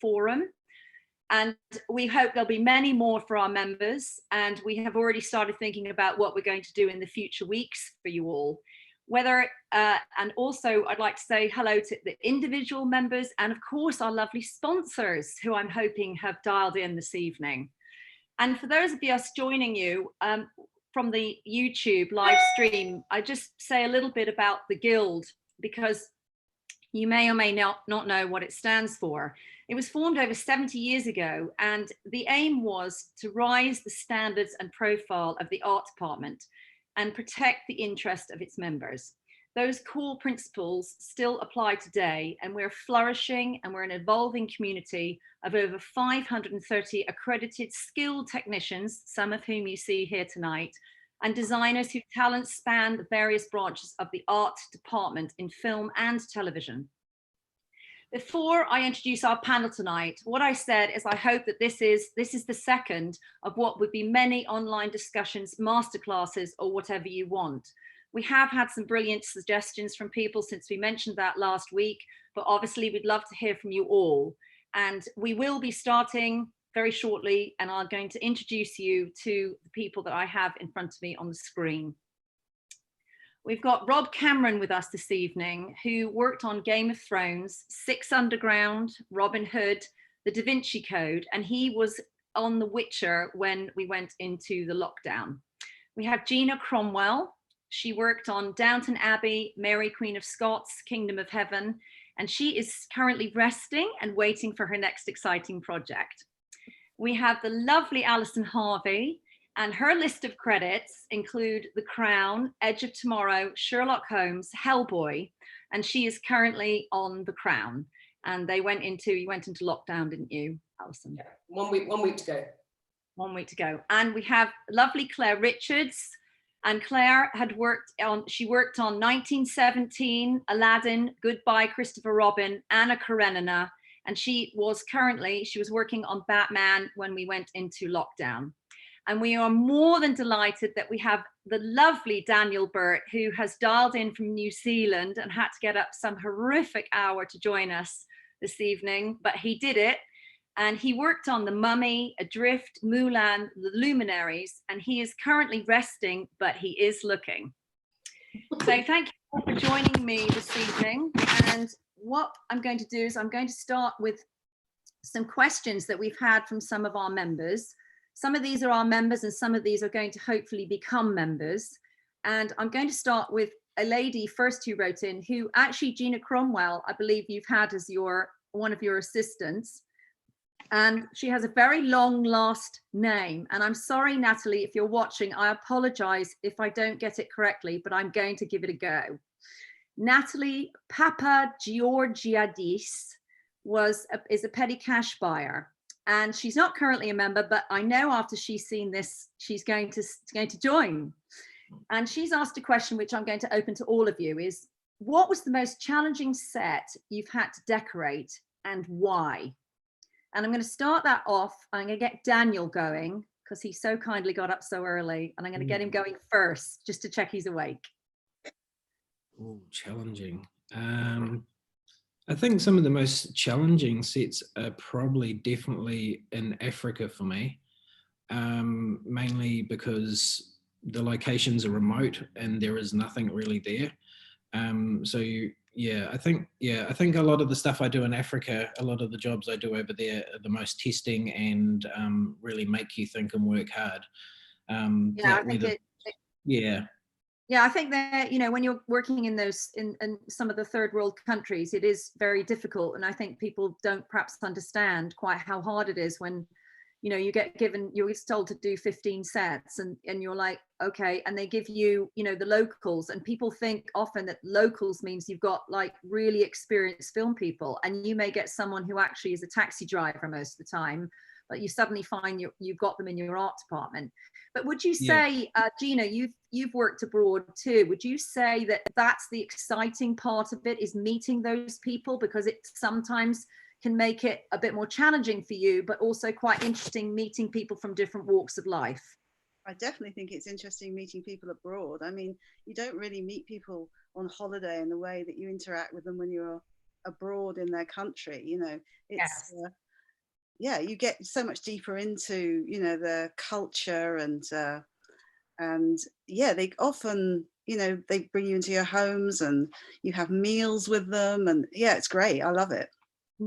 forum. And we hope there'll be many more for our members. And we have already started thinking about what we're going to do in the future weeks for you all. And also I'd like to say hello to the individual members and of course our lovely sponsors who I'm hoping have dialed in this evening. And for those of us joining you from the YouTube live stream, I just say a little bit about the Guild, because you may or may not know what it stands for. It was formed over 70 years ago, and the aim was to rise the standards and profile of the art department and protect the interest of its members. Those core principles still apply today, and we're flourishing and we're an evolving community of over 530 accredited skilled technicians, some of whom you see here tonight, and designers whose talents span the various branches of the art department in film and television. Before I introduce our panel tonight, what I said is I hope that this is the second of what would be many online discussions, masterclasses, or whatever you want. We have had some brilliant suggestions from people since we mentioned that last week, but obviously we'd love to hear from you all. And we will be starting very shortly, and I'm going to introduce you to the people that I have in front of me on the screen. We've got Rob Cameron with us this evening, who worked on Game of Thrones, Six Underground, Robin Hood, the Da Vinci Code, and he was on The Witcher when we went into the lockdown. We have Gina Cromwell. She worked on Downton Abbey, Mary Queen of Scots, Kingdom of Heaven, and she is currently resting and waiting for her next exciting project. We have the lovely Alison Harvey, and her list of credits include The Crown, Edge of Tomorrow, Sherlock Holmes, Hellboy, and she is currently on The Crown. And you went into lockdown, didn't you, Alison? Yeah, 1 week to go. 1 week to go. And we have lovely Claire Richards, and Claire worked on 1917, Aladdin, Goodbye Christopher Robin, Anna Karenina, and she was working on Batman when we went into lockdown. And we are more than delighted that we have the lovely Daniel Birt, who has dialed in from New Zealand and had to get up some horrific hour to join us this evening, but he did it. And he worked on The Mummy, Adrift, Mulan, The Luminaries, and he is currently resting, but he is looking. So thank you for joining me this evening. And what I'm going to do is I'm going to start with some questions that we've had from some of our members. Some of these are our members and some of these are going to hopefully become members. And I'm going to start with a lady first who wrote in, who actually, Gina Cromwell, I believe you've had as one of your assistants. And she has a very long last name. And I'm sorry, Natalie, if you're watching, I apologize if I don't get it correctly, but I'm going to give it a go. Natalie Papageorgiadis is a petty cash buyer. And she's not currently a member, but I know after she's seen this, she's going to join. And she's asked a question which I'm going to open to all of you is, what was the most challenging set you've had to decorate and why? And I'm going to start that off. I'm going to get Daniel going because he so kindly got up so early, and I'm going to get him going first just to check he's awake. Oh, challenging. I think some of the most challenging sets are probably definitely in Africa for me, mainly because the locations are remote and there is nothing really there. I think a lot of the stuff I do in Africa, a lot of the jobs I do over there are the most testing and really make you think and work hard. Yeah, I think that, when you're working in some of the third world countries, it is very difficult. And I think people don't perhaps understand quite how hard it is when, you're told to do 15 sets and you're like, okay. And they give you, the locals, and people think often that locals means you've got like really experienced film people, and you may get someone who actually is a taxi driver most of the time, but you suddenly find you've got them in your art department. But would you say, Gina, you've worked abroad too. Would you say that that's the exciting part of it, is meeting those people? Because it sometimes can make it a bit more challenging for you, but also quite interesting meeting people from different walks of life. I definitely think it's interesting meeting people abroad. I mean, you don't really meet people on holiday in the way that you interact with them when you're abroad in their country. yeah, you get so much deeper into, you know, the culture, and yeah, they often, you know, they bring you into your homes and you have meals with them, and yeah, it's great. I love it.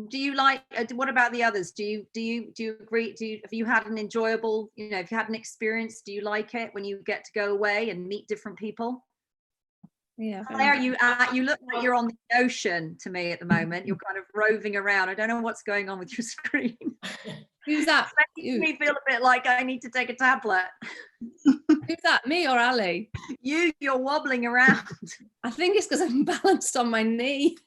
Do you like, what about the others? Do you agree? Have you had an enjoyable, you know, have you had an experience? Do you like it when you get to go away and meet different people? Yeah. Claire, you look like you're on the ocean to me at the moment. You're kind of roving around. I don't know what's going on with your screen. Who's that? It's making me feel a bit like I need to take a tablet. Who's that? Me or Ali? You're wobbling around. I think it's because I'm balanced on my knee.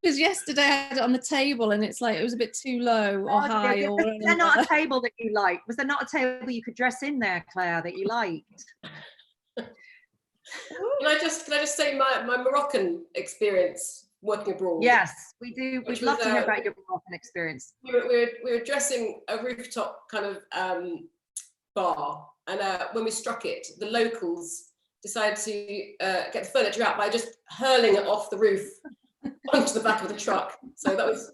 Because yesterday I had it on the table and it's like it was a bit too low or high. Or was there not a table that you liked? Was there not a table you could dress in there, Claire, that you liked? Can I just say my Moroccan experience working abroad? Yes, we do. We'd love to hear about your Moroccan experience. We were dressing a rooftop kind of bar, and when we struck it, the locals decided to get the furniture out by just hurling it off the roof onto the back of the truck. So that was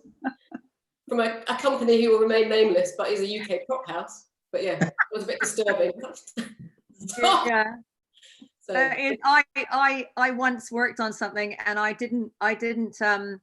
from a company who will remain nameless, but is a UK prop house. But yeah, it was a bit disturbing. Yeah. So I once worked on something and I didn't there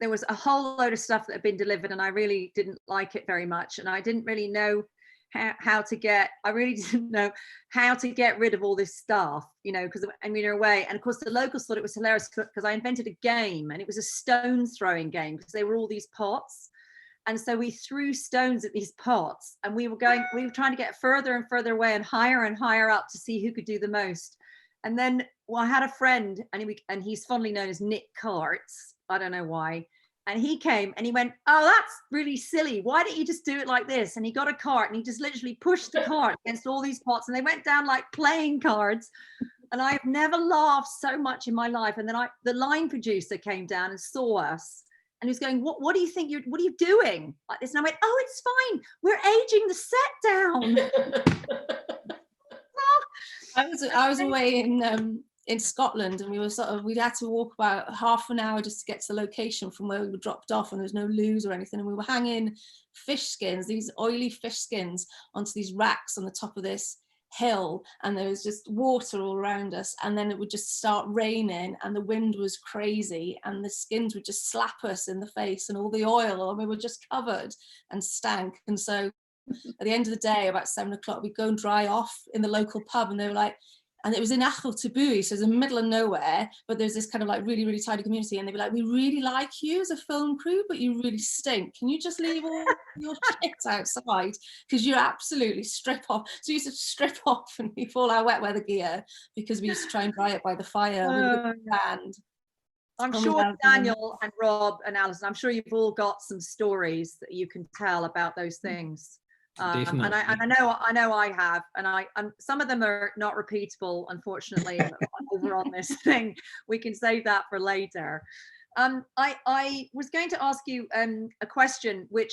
was a whole load of stuff that had been delivered and I really didn't like it very much, and I didn't really know how to get rid of all this stuff, you know, because we were away, and of course the locals thought it was hilarious because I invented a game, and it was a stone throwing game because they were all these pots. And so we threw stones at these pots, and we were trying to get further and further away and higher up to see who could do the most. And then, well, I had a friend, and he's fondly known as Nick Quartz. I don't know why. And he came and he went, "Oh, that's really silly. Why don't you just do it like this?" And he got a cart and he just literally pushed the cart against all these pots, and they went down like playing cards. And I've never laughed so much in my life. And then the line producer came down and saw us. And he was going, what do you think what are you doing? Like this. And I went, "Oh, it's fine. We're aging the set down." I was away in Scotland, and we'd had to walk about half an hour just to get to the location from where we were dropped off, and there was no loos or anything. And we were hanging fish skins, these oily fish skins, onto these racks on the top of this hill, and there was just water all around us, and then it would just start raining and the wind was crazy and the skins would just slap us in the face and all the oil, and we were just covered and stank. And so at the end of the day, about 7 o'clock, we'd go and dry off in the local pub, and they were like, and it was in Taboo, so it's in the middle of nowhere, but there's this kind of like really, really tidy community, and they'd be like, "We really like you as a film crew, but you really stink. Can you just leave all your shit outside? Because you absolutely strip off." So we used to strip off and leave all our wet weather gear because we used to try and dry it by the fire with the band. I'm sure Daniel and Rob and Alison, I'm sure you've all got some stories that you can tell about those things. And I know I have, and some of them are not repeatable, unfortunately. Over on this thing, we can save that for later. I was going to ask you a question which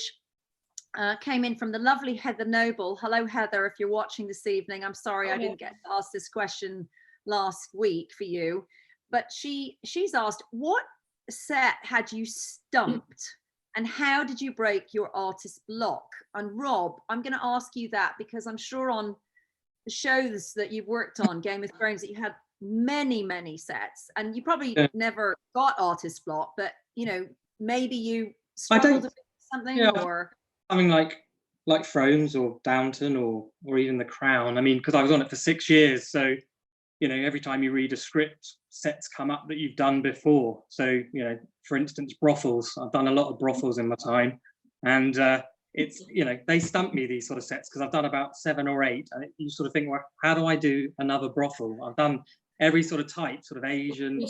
came in from the lovely Heather Noble. Hello, Heather, if you're watching this evening. I'm sorry I didn't get to ask this question last week for you, but she's asked, what set had you stumped? And how did you break your artist block? And Rob, I'm going to ask you that because I'm sure on the shows that you've worked on, Game of Thrones, that you had many, many sets, and you probably never got artist block, but you know, maybe you struggled with something, or something like Thrones or Downton or even The Crown. I mean, because I was on it for 6 years, so you know, every time you read a script, sets come up that you've done before. So, you know, for instance, brothels. I've done a lot of brothels in my time, and it's, you know, they stump me, these sort of sets, because I've done about 7 or 8, and you sort of think, well, how do I do another brothel? I've done every sort of type, sort of Asian,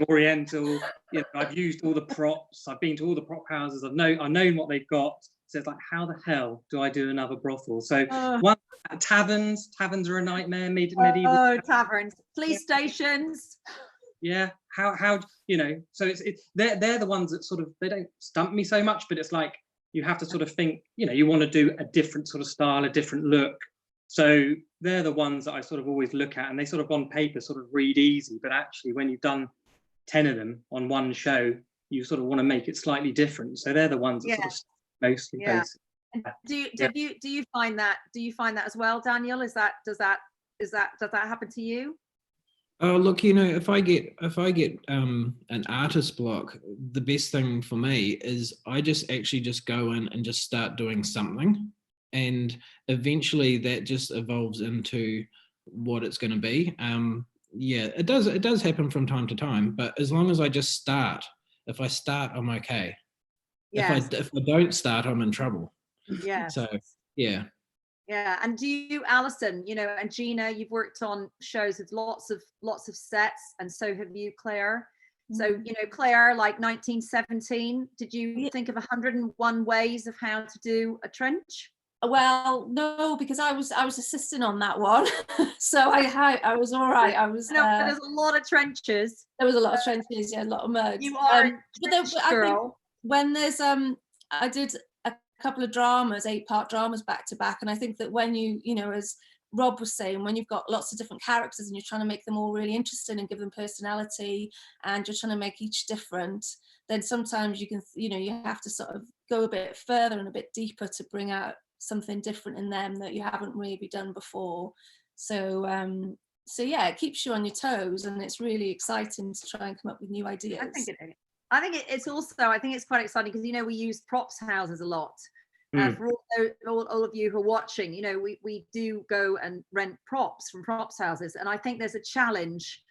Oriental. You know, I've used all the props. I've been to all the prop houses. I've known what they've got. So it's like, how the hell do I do another brothel? So one, taverns are a nightmare. Medieval taverns, police stations. Yeah, how you know? So they're the ones that sort of, they don't stump me so much, but it's like you have to sort of think, you know, you want to do a different sort of style, a different look. So they're the ones that I sort of always look at, and they sort of on paper sort of read easy, but actually when you've done 10 of them on one show, you sort of want to make it slightly different. So they're the ones that sort of mostly basic. And do you find that as well, Daniel? Does that happen to you? Oh, look, you know, if I get an artist block, the best thing for me is I just go in and just start doing something, and eventually that just evolves into what it's going to be. Yeah, it does happen from time to time, but as long as I just start, if I start, I'm okay. Yes. If I don't start, I'm in trouble. Yeah. So yeah. Yeah, and do you, Alison, you know, and Gina, you've worked on shows with lots of sets, and so have you, Claire. So, you know, Claire, like 1917, did you think of 101 ways of how to do a trench? Well, no, because I was assisting on that one, so I was all right. I was. No, but there's a lot of trenches. There was a lot of trenches, yeah, a lot of mugs. You are a trench girl. I think when there's I did a couple of dramas, 8-part dramas back to back, and I think that when you know, as Rob was saying, when you've got lots of different characters and you're trying to make them all really interesting and give them personality, and you're trying to make each different, then sometimes you can, you know, you have to sort of go a bit further and a bit deeper to bring out something different in them that you haven't really done before. So so yeah, it keeps you on your toes, and it's really exciting to try and come up with new ideas. I think it's also, I think it's quite exciting because, you know, we use props houses a lot. For all of you who are watching, you know, we do go and rent props from props houses, and I think there's a challenge,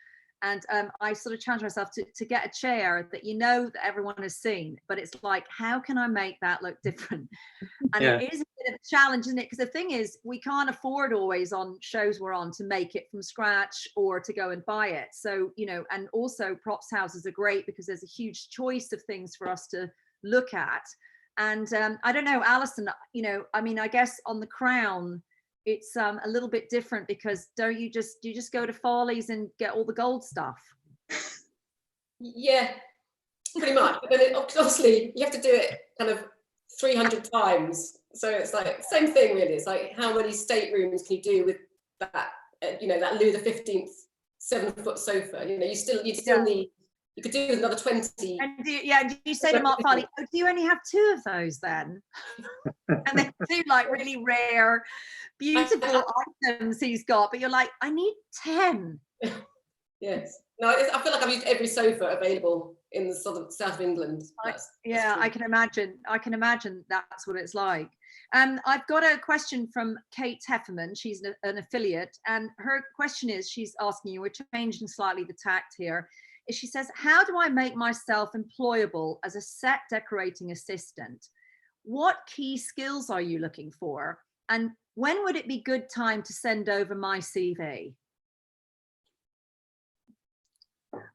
and I sort of challenge myself to get a chair that, you know, that everyone has seen, but it's like, how can I make that look different? And it is a bit of a challenge, isn't it? Because the thing is, we can't afford always on shows we're on to make it from scratch or to go and buy it. So, you know, and also props houses are great because there's a huge choice of things for us to look at. And I don't know, Alison, you know, I mean, I guess on the Crown, it's a little bit different because do you just go to Farley's and get all the gold stuff? Yeah, pretty much. But then obviously you have to do it kind of 300 times. So it's like same thing really. It's like, how many staterooms can you do with that? You know, that Louis XV 7-foot sofa. You know, you still need. You could do another 20. And do you say to Mark Farley, oh, do you only have 2 of those then? And they do like really rare, beautiful items he's got, but you're like, I need 10. Yes. No, I feel like I've used every sofa available in the south of England. I can imagine. I can imagine that's what it's like. I've got a question from Kate Hefferman. She's an affiliate, and her question is, she's asking you, we're changing slightly the tact here. She says, how do I make myself employable as a set decorating assistant? What key skills are you looking for? And when would it be good time to send over my CV?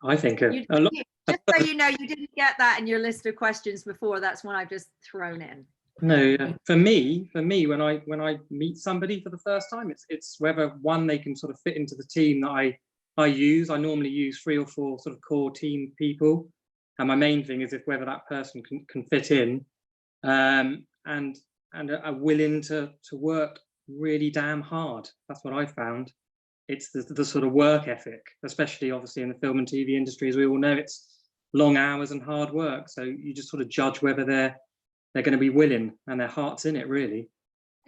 I think just so you know, you didn't get that in your list of questions before. That's one I've just thrown in. No, for me, when I meet somebody for the first time, it's whether one, they can sort of fit into the team that I normally use 3 or 4 sort of core team people, and my main thing is whether that person can fit in, and are willing to work really damn hard. That's what I found. It's the sort of work ethic, especially obviously in the film and TV industry, as we all know, it's long hours and hard work. So you just sort of judge whether they're going to be willing and their heart's in it, really.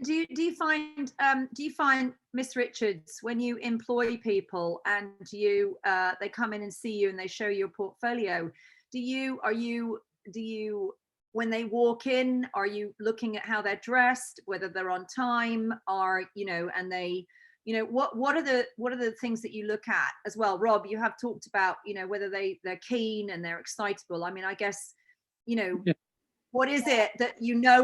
Do you find Miss Richards, when you employ people and they come in and see you and they show you a portfolio, do you when they walk in, are you looking at how they're dressed, whether they're on time, or and they, what are the things that you look at as well? Rob, you have talked about whether they're keen and they're excitable. I mean, I guess yeah. What is it that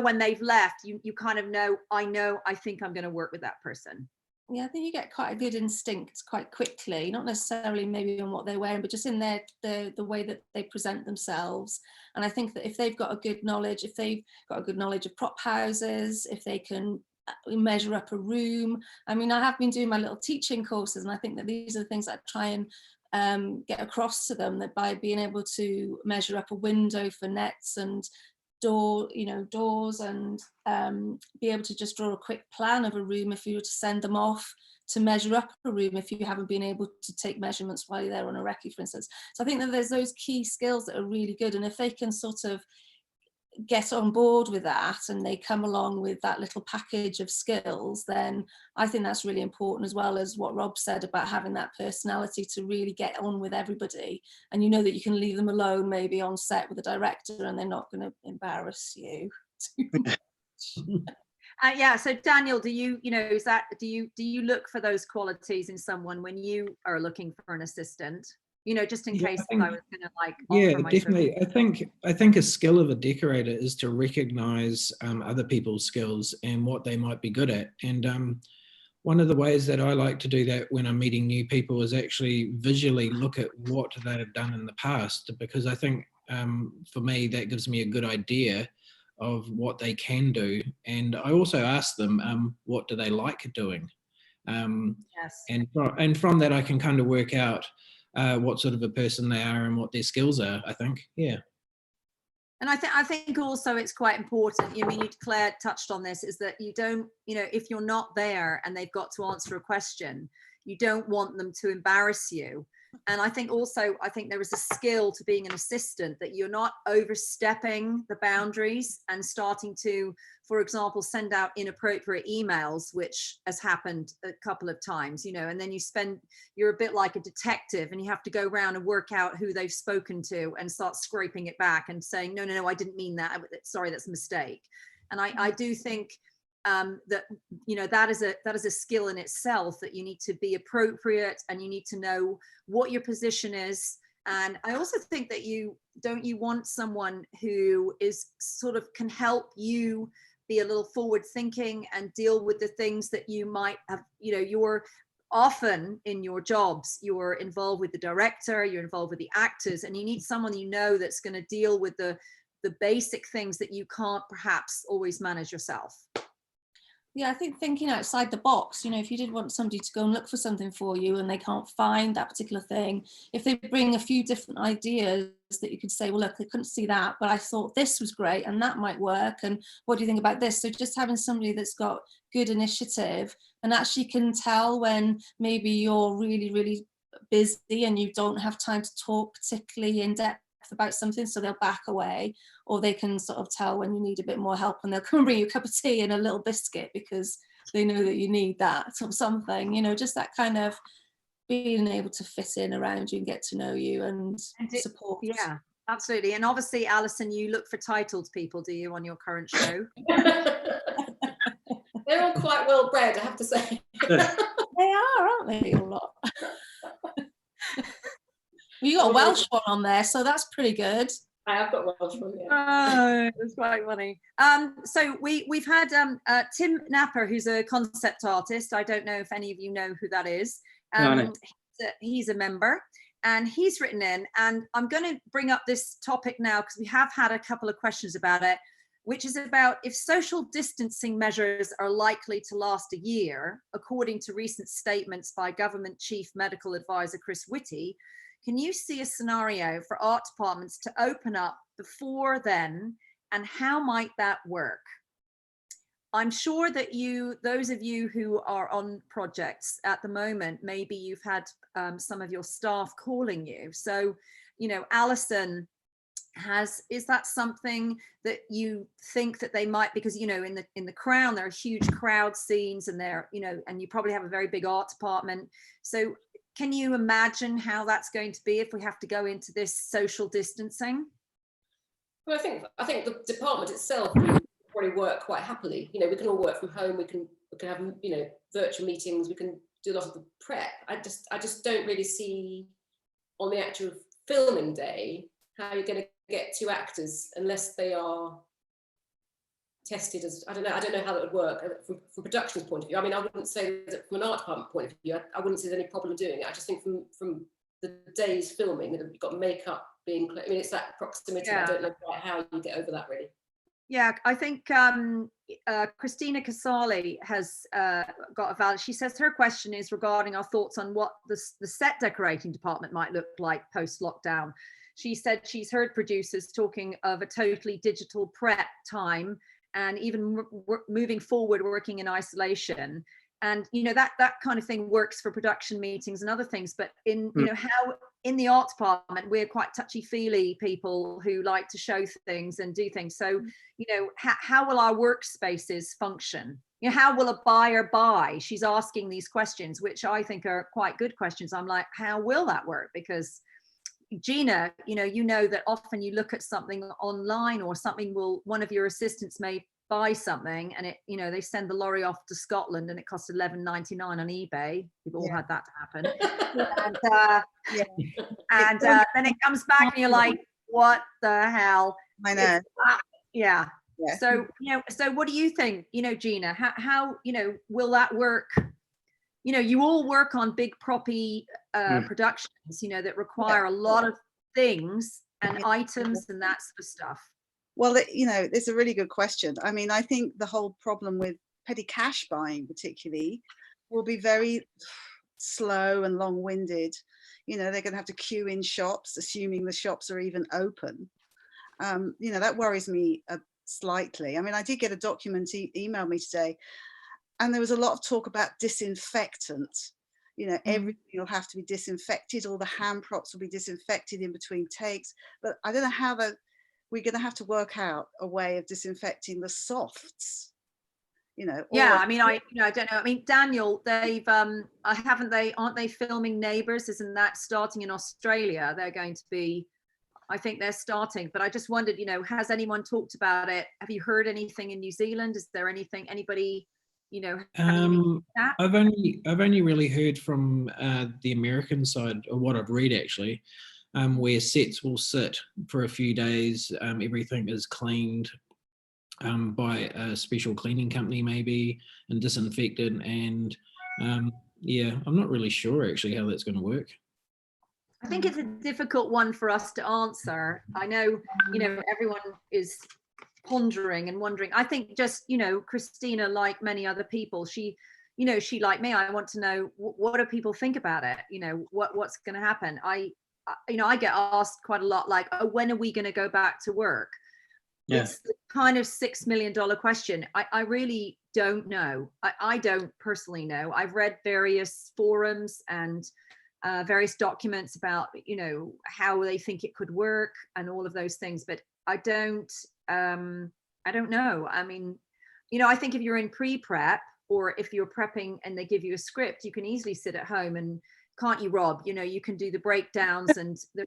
when they've left, you kind of know, I think I'm going to work with that person? Yeah, I think you get quite a good instinct quite quickly, not necessarily maybe on what they're wearing, but just in the way that they present themselves. And I think that if they've got a good knowledge, of prop houses, if they can measure up a room. I mean, I have been doing my little teaching courses, and I think that these are the things that I try and get across to them, that by being able to measure up a window for nets and doors, and be able to just draw a quick plan of a room if you were to send them off to measure up a room if you haven't been able to take measurements while you're there on a recce, for instance. So I think that there's those key skills that are really good, and if they can sort of get on board with that and they come along with that little package of skills, then I think that's really important, as well as what Rob said about having that personality to really get on with everybody, and you know that you can leave them alone maybe on set with the director and they're not going to embarrass you too much. Yeah, so Daniel, do you you look for those qualities in someone when you are looking for an assistant? Just in case I was going to like. Yeah, definitely. I think a skill of a decorator is to recognize other people's skills and what they might be good at. And one of the ways that I like to do that when I'm meeting new people is actually visually look at what they have done in the past, because I think for me that gives me a good idea of what they can do. And I also ask them, what do they like doing? Yes. And from that I can kind of work out what sort of a person they are and what their skills are, I think. Yeah. And I think also it's quite important, Claire touched on this, is that you don't, if you're not there and they've got to answer a question, you don't want them to embarrass you. And I think there is a skill to being an assistant, that you're not overstepping the boundaries and starting to, for example, send out inappropriate emails, which has happened a couple of times, and then you're a bit like a detective and you have to go around and work out who they've spoken to and start scraping it back and saying, no, I didn't mean that. Sorry, that's a mistake. And I do think that is a skill in itself, that you need to be appropriate and you need to know what your position is. And I also think that you want someone who is sort of can help you be a little forward thinking and deal with the things that you might have, you're often in your jobs, you're involved with the director, you're involved with the actors, and you need someone that's going to deal with the basic things that you can't perhaps always manage yourself. Yeah, I think thinking outside the box, if you did want somebody to go and look for something for you and they can't find that particular thing, if they bring a few different ideas that you could say, well, look, I couldn't see that, but I thought this was great and that might work. And what do you think about this? So just having somebody that's got good initiative and actually can tell when maybe you're really, really busy and you don't have time to talk particularly in depth about something, so they'll back away, or they can sort of tell when you need a bit more help and they'll come and bring you a cup of tea and a little biscuit because they know that you need that or something, just that kind of being able to fit in around you and get to know you and support. Yeah, absolutely. And obviously, Alison, you look for titled people, do you, on your current show? They're all quite well bred, I have to say. They are, aren't they, a lot? You got a Welsh one on there, so that's pretty good. I have got Welsh one, yeah. Oh, it's quite funny. So we've had Tim Napper, who's a concept artist. I don't know if any of you know who that is. No. He's a member, and he's written in, and I'm going to bring up this topic now because we have had a couple of questions about it, which is about if social distancing measures are likely to last a year, according to recent statements by Government Chief Medical Advisor Chris Whitty. Can you see a scenario for art departments to open up before then, and how might that work? I'm sure that those of you who are on projects at the moment, maybe you've had some of your staff calling you. So, Alison, is that something that you think that they might, because in the Crown there are huge crowd scenes, and and you probably have a very big art department. So can you imagine how that's going to be if we have to go into this social distancing? Well, I think the department itself will probably work quite happily. We can all work from home. We can have virtual meetings. We can do a lot of the prep. I just don't really see on the actual filming day how you're going to get two actors unless they are tested as, I don't know how that would work from production's point of view. I mean, I wouldn't say that from an art department point of view, I wouldn't see there's any problem doing it. I just think from the day's filming, you've got makeup being, it's that proximity. Yeah. I don't know quite how you get over that, really. Yeah, I think Christina Casali has got a valid, she says her question is regarding our thoughts on what the set decorating department might look like post-lockdown. she said she's heard producers talking of a totally digital prep time, and even moving forward, working in isolation. And that kind of thing works for production meetings and other things. But in how in the art department, we're quite touchy-feely people who like to show things and do things. So how will our workspaces function? How will a buyer buy? She's asking these questions, which I think are quite good questions. I'm like, how will that work? Because Gina, that often you look at something online or something one of your assistants may buy something, and it they send the lorry off to Scotland and it costs $11.99 on eBay. We've all had that to happen. And then it comes back and you're like, what the hell? I know. Yeah. So so what do you think, Gina, how will that work? You all work on big proppy productions that require a lot of things and items and that sort of stuff. Well, it's a really good question. I mean, I think the whole problem with petty cash buying particularly will be very slow and long-winded. They're going to have to queue in shops, assuming the shops are even open. That worries me slightly. I mean, I did get a document emailed me today, and there was a lot of talk about disinfectant. Everything will have to be disinfected. All the hand props will be disinfected in between takes. But I don't know how we're going to have to work out a way of disinfecting the softs. I mean, I don't know. I mean, Daniel, they've aren't they filming Neighbours? Isn't that starting in Australia? They're going to be, I think they're starting, but I just wondered, has anyone talked about it? Have you heard anything in New Zealand? Is there anybody, I've only really heard from the American side, or what I've read actually, where sets will sit for a few days. Everything is cleaned by a special cleaning company maybe, and disinfected. And I'm not really sure actually how that's going to work. I think it's a difficult one for us to answer. I know, everyone is pondering and wondering. I think just, Christina, like many other people, she like me, I want to know what do people think about it? What's going to happen? I get asked quite a lot, like, oh, when are we going to go back to work? Yeah. It's the kind of $6 million question. I really don't know. I don't personally know. I've read various forums and various documents about, how they think it could work and all of those things, but I don't know. I mean, I think if you're in pre-prep, or if you're prepping and they give you a script, you can easily sit at home and, can't you, Rob? You can do the breakdowns and the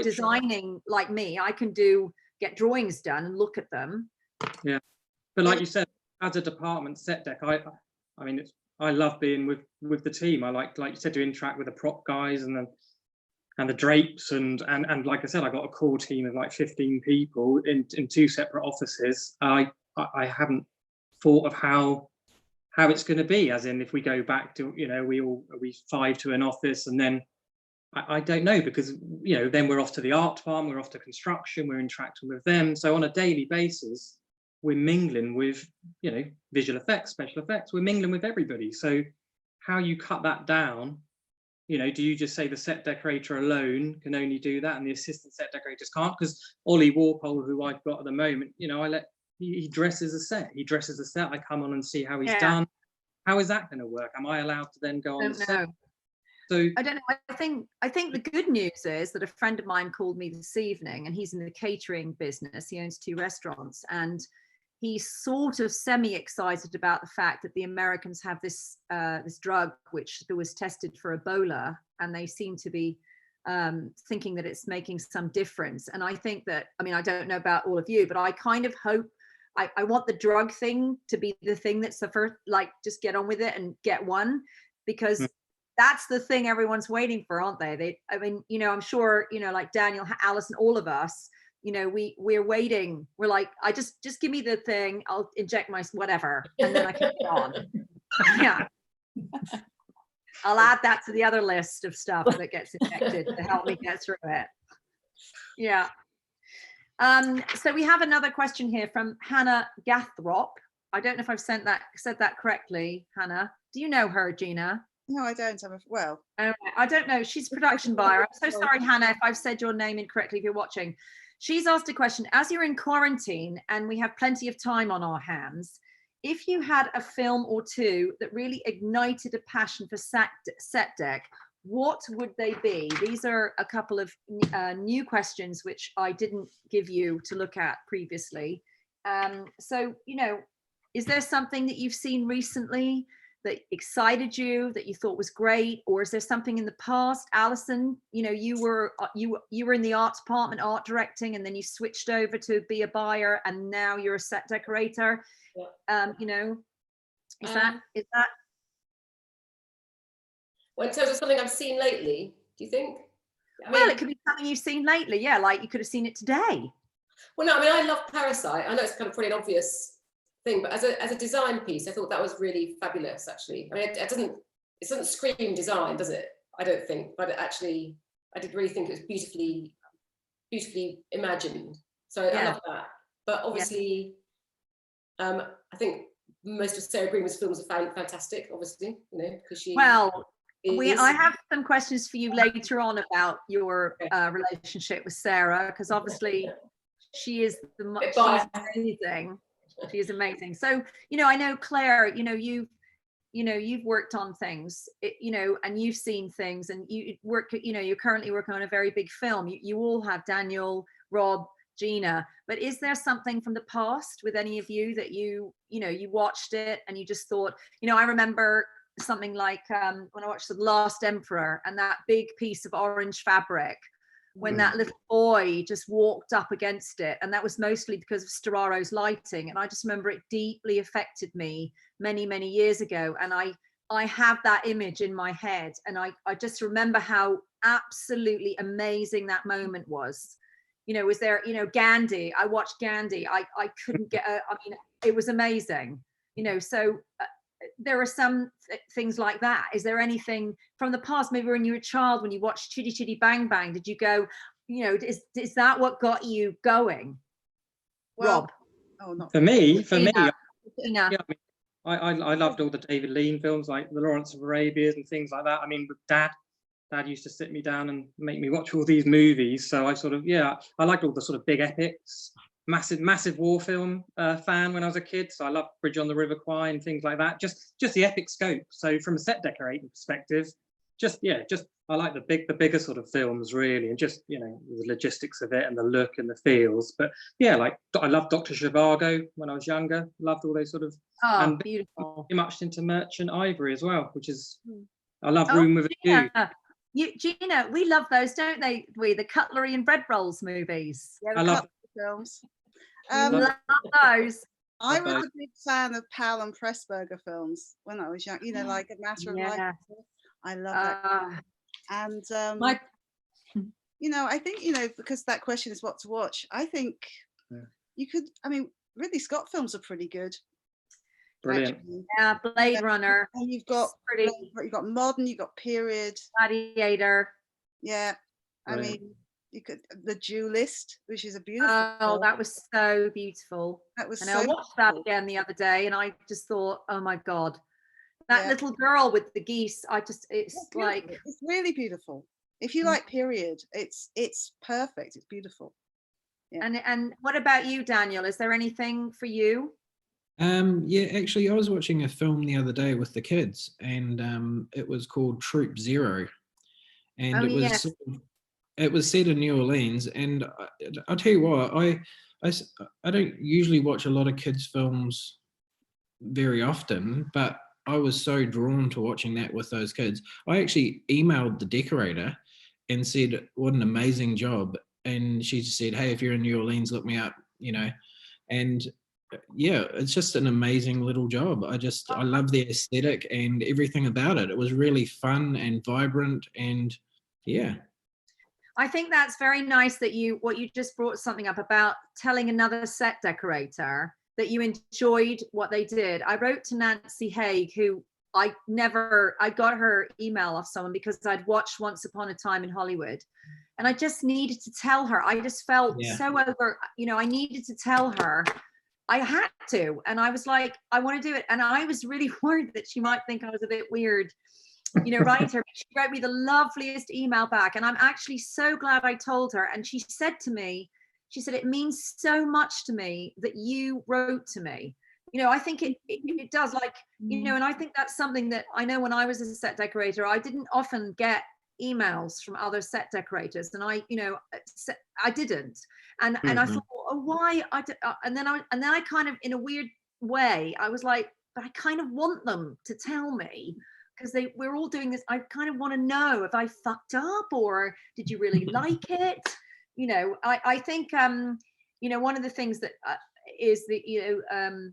designing. Like me, I can get drawings done and look at them. Yeah, but like you said, as a department set deck, I mean, I love being with the team. I like you said, to interact with the prop guys and the drapes and like I said, I got a core team of like 15 people in 2 separate offices. I haven't thought of how it's going to be, as in if we go back to, we 5 to an office, and then I don't know, because then we're off to the art farm, we're off to construction, we're interacting with them. So on a daily basis, we're mingling with visual effects, special effects, we're mingling with everybody. So how you cut that down, do you just say the set decorator alone can only do that and the assistant set decorators can't? Because Ollie Walpole, who I've got at the moment, he dresses a set. I come on and see how he's done. How is that going to work? Am I allowed to then go on the set? So I don't know. I think the good news is that a friend of mine called me this evening, and he's in the catering business. He owns 2 restaurants, and he's sort of semi-excited about the fact that the Americans have this drug which was tested for Ebola, and they seem to be thinking that it's making some difference. And I think that, I mean, I don't know about all of you, but I kind of hope, I want the drug thing to be the thing that's the first, like, just get on with it and get one, because that's the thing everyone's waiting for, aren't they? I mean, I'm sure, like Daniel, Alison, all of us, we're waiting. We're like, just give me the thing. I'll inject my whatever, and then I can go on. Yeah. I'll add that to the other list of stuff that gets injected to help me get through it. Yeah. So we have another question here from Hannah Gathrop. I don't know if I've said that correctly, Hannah. Do you know her, Gina? No, I don't. Well. I don't know. She's a production buyer. I'm so sorry, Hannah, if I've said your name incorrectly, if you're watching. She's asked a question. As you're in quarantine and we have plenty of time on our hands, if you had a film or two that really ignited a passion for set dec, what would they be? These are a couple of new questions which I didn't give you to look at previously. So, you know, is there something that you've seen recently that excited you, that you thought was great, or is there something in the past? Alison, you know, you were in the art department, art directing, and then you switched over to be a buyer, and now you're a set decorator. Yeah. You know, is that? Well, in terms of something I've seen lately, do you think? Well, it could be something you've seen lately, yeah, like you could have seen it today. Well, no, I mean, I love Parasite. I know it's kind of probably an obvious thing, but as a design piece, I thought that was really fabulous, actually. I mean, it doesn't scream design, does it? I don't think, but actually, I did really think it was beautifully imagined. So yeah. I love that. But obviously, I think most of Sarah Greenwood's films are fantastic, obviously, you know, because she... Well, I have some questions for you later on about your relationship with Sarah, because obviously she is she's amazing. She is amazing. So, you know, I know Claire, you know, you've worked on things, you know, and you've seen things, and you work, you know, you're currently working on a very big film. You all have Daniel, Rob, Gina, but is there something from the past with any of you that you know, you watched it and you just thought, you know, I remember something like when I watched The Last Emperor and that big piece of orange fabric, when that little boy just walked up against it, and that was mostly because of Storaro's lighting, and I just remember it deeply affected me many years ago, and I have that image in my head, and I just remember how absolutely amazing that moment was. You know, was there, you know, Gandhi, I watched Gandhi, I couldn't get I mean, it was amazing, you know. So there are some things like that. Is there anything from the past, maybe when you were a child, when you watched Chitty Chitty Bang Bang, did you go, you know, is that what got you going? Well, Rob? Oh, not for me. Gina. Yeah, I loved all the David Lean films, like The Lawrence of Arabia and things like that. I mean, with Dad used to sit me down and make me watch all these movies. So I sort of, I liked all the sort of big epics. Massive war film fan when I was a kid, so I loved Bridge on the River Kwai and things like that. Just the epic scope. So from a set decorating perspective, I like the bigger sort of films really, and just, you know, the logistics of it and the look and the feels. But yeah, like I loved Dr. Zhivago when I was younger. Loved all those sort of and beautiful. Very much into Merchant Ivory as well, which is I love Room with a View. Gina, we love those, don't they? The Cutlery and Bread Rolls movies. Yeah, I love films. Love those. I was a big fan of Powell and Pressburger films when I was young. You know, like A Matter of Life. I love that. And you know, I think, you know, because that question is what to watch. I think you could. I mean, Ridley Scott films are pretty good. Brilliant. Actually. Yeah, Blade Runner. And you've got modern. You've got period. Gladiator. Yeah, brilliant. I mean. You could The Duelist, which is a beautiful film. That was so beautiful. That was, and so I watched that again the other day, and I just thought, oh my god, that little girl with the geese. It's like, it's really beautiful. If you like period, it's perfect. It's beautiful. Yeah. And what about you, Daniel? Is there anything for you? Yeah, actually, I was watching a film the other day with the kids, and it was called Troop Zero, and it was set in New Orleans. And I'll tell you what, I don't usually watch a lot of kids' films very often, but I was so drawn to watching that with those kids. I actually emailed the decorator and said, what an amazing job. And she just said, hey, if you're in New Orleans, look me up, you know. And yeah, it's just an amazing little job. I love the aesthetic and everything about it. It was really fun and vibrant, and yeah. I think that's very nice that you just brought something up about telling another set decorator that you enjoyed what they did. I wrote to Nancy Haig, who I got her email off someone because I'd watched Once Upon a Time in Hollywood, and I just needed to tell her. I just felt so over, you know, I needed to tell her. I had to, and I was like, I want to do it. And I was really worried that she might think I was a bit weird you know, write her. She wrote me the loveliest email back, and I'm actually so glad I told her. And she said to me, she said, it means so much to me that you wrote to me. You know, I think it does, like, you know, and I think that's something that I know when I was a set decorator, I didn't often get emails from other set decorators, and I, you know, I didn't, and I thought, oh, why? And then I kind of, in a weird way, I was like, but I kind of want them to tell me, because we're all doing this. I kind of want to know if I fucked up, or did you really like it? You know, I think you know, one of the things that is the, you know,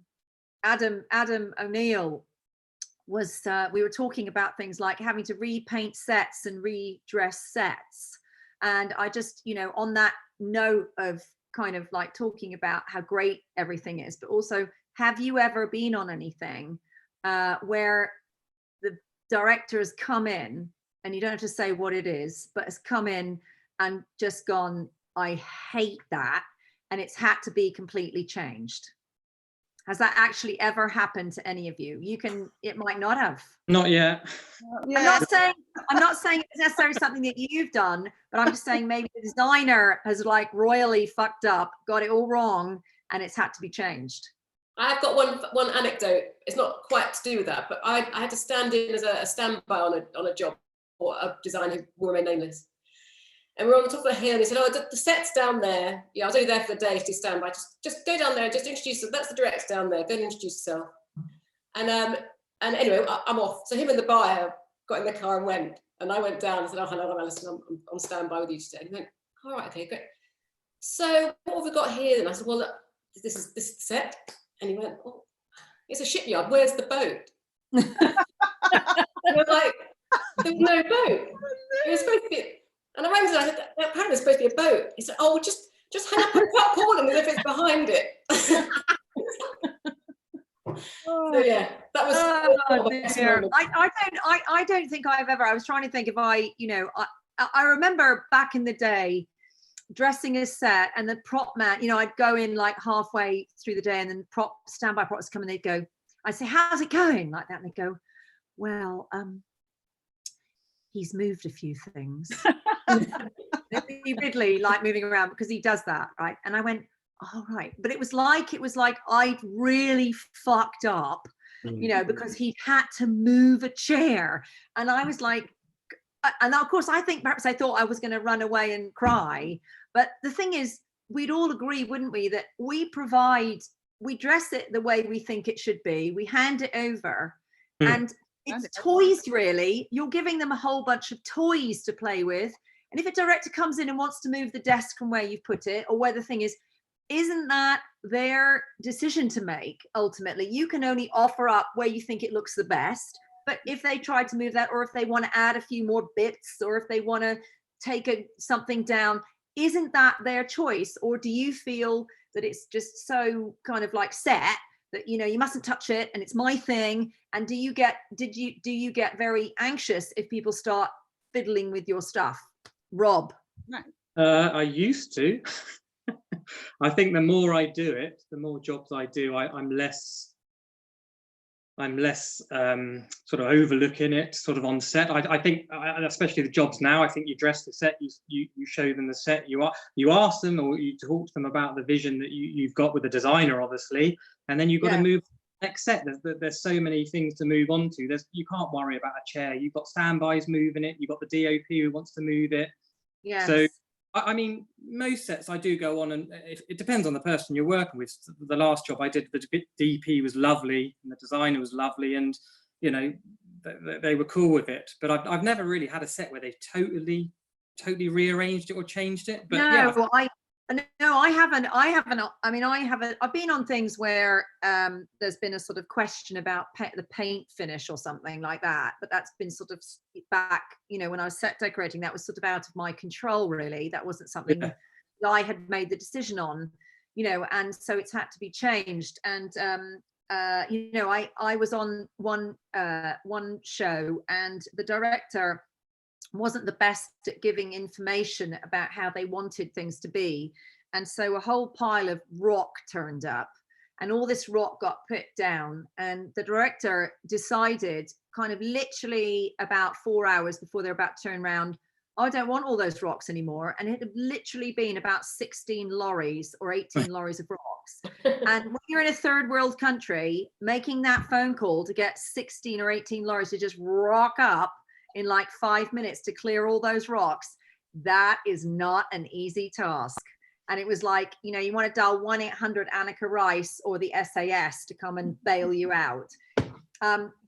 Adam O'Neill was, we were talking about things like having to repaint sets and redress sets, and I just, you know, on that note of kind of like talking about how great everything is, but also, have you ever been on anything where the director has come in, and you don't have to say what it is, but has come in and just gone, I hate that, and it's had to be completely changed? Has that actually ever happened to any of you? You can, it might not have. Not yet. I'm not saying it's necessarily something that you've done, but I'm just saying maybe the designer has like royally fucked up, got it all wrong, and it's had to be changed. I've got one anecdote. It's not quite to do with that, but I had to stand in as a standby on a job for a designer who will remain nameless. And we're on the top of a hill, and he said, oh, the set's down there. Yeah, I was only there for the day to do standby. Just go down there and just introduce yourself. That's the director down there. Go and introduce yourself. And anyway, I'm off. So him and the buyer got in the car and went. And I went down and said, oh, hello, I'm Alison. I'm on standby with you today. And he went, all right, okay, great. So what have we got here? And I said, well, look, this is the set. And he went, oh, it's a shipyard. Where's the boat? And I was like, there's no boat. It was supposed to be. And I rang and I said, apparently there's supposed to be a boat. He said, oh, just hang up and start calling as if it's behind it. So yeah, that was. I don't think I've ever. I was trying to think if I, you know, I remember back in the day dressing a set, and the prop man, you know, I'd go in like halfway through the day, and then standby props come and they'd go, I'd say, how's it going? Like that, and they'd go, well, he's moved a few things. Ridley, like moving around, because he does that, right? And I went, oh right, but it was like I'd really fucked up, you know, because he had to move a chair, and I was like, and of course I think perhaps I thought I was going to run away and cry, but the thing is, we'd all agree, wouldn't we, that we dress it the way we think it should be, we hand it over, and it's toys, really. You're giving them a whole bunch of toys to play with. And if a director comes in and wants to move the desk from where you've put it, or where the thing is, isn't that their decision to make? Ultimately, you can only offer up where you think it looks the best. But if they try to move that, or if they want to add a few more bits, or if they want to take something down, isn't that their choice? Or do you feel that it's just so kind of like set that, you know, you mustn't touch it and it's my thing? And do you get very anxious if people start fiddling with your stuff? Rob? I used to. I think the more I do it, the more jobs I do, I'm less sort of overlooking it sort of on set. I think, especially the jobs now, I think you dress the set, you show them the set, you ask them, or you talk to them about the vision that you've got with the designer, obviously, and then you've got to move next set. There's so many things to move on to. You can't worry about a chair. You've got standbys moving it. You've got the DOP who wants to move it. Yes. So I mean, most sets I do go on, and it depends on the person you're working with. The last job I did, the DP was lovely and the designer was lovely, and you know, they were cool with it. But I've never really had a set where they've totally rearranged it or changed it. But I haven't. I mean, I've been on things where there's been a sort of question about the paint finish or something like that, but that's been sort of back, you know, when I was set decorating, that was sort of out of my control, really. That wasn't something that I had made the decision on, you know, and so it's had to be changed. And you know, I was on one show, and the director wasn't the best at giving information about how they wanted things to be, and so a whole pile of rock turned up, and all this rock got put down, and the director decided kind of literally about 4 hours before they're about to turn around, I don't want all those rocks anymore. And it had literally been about 16 lorries or 18 lorries of rocks. And when you're in a third world country, making that phone call to get 16 or 18 lorries to just rock up in like 5 minutes to clear all those rocks, that is not an easy task. And it was like, you know, you want to dial 1-800 Annika Rice or the SAS to come and bail you out.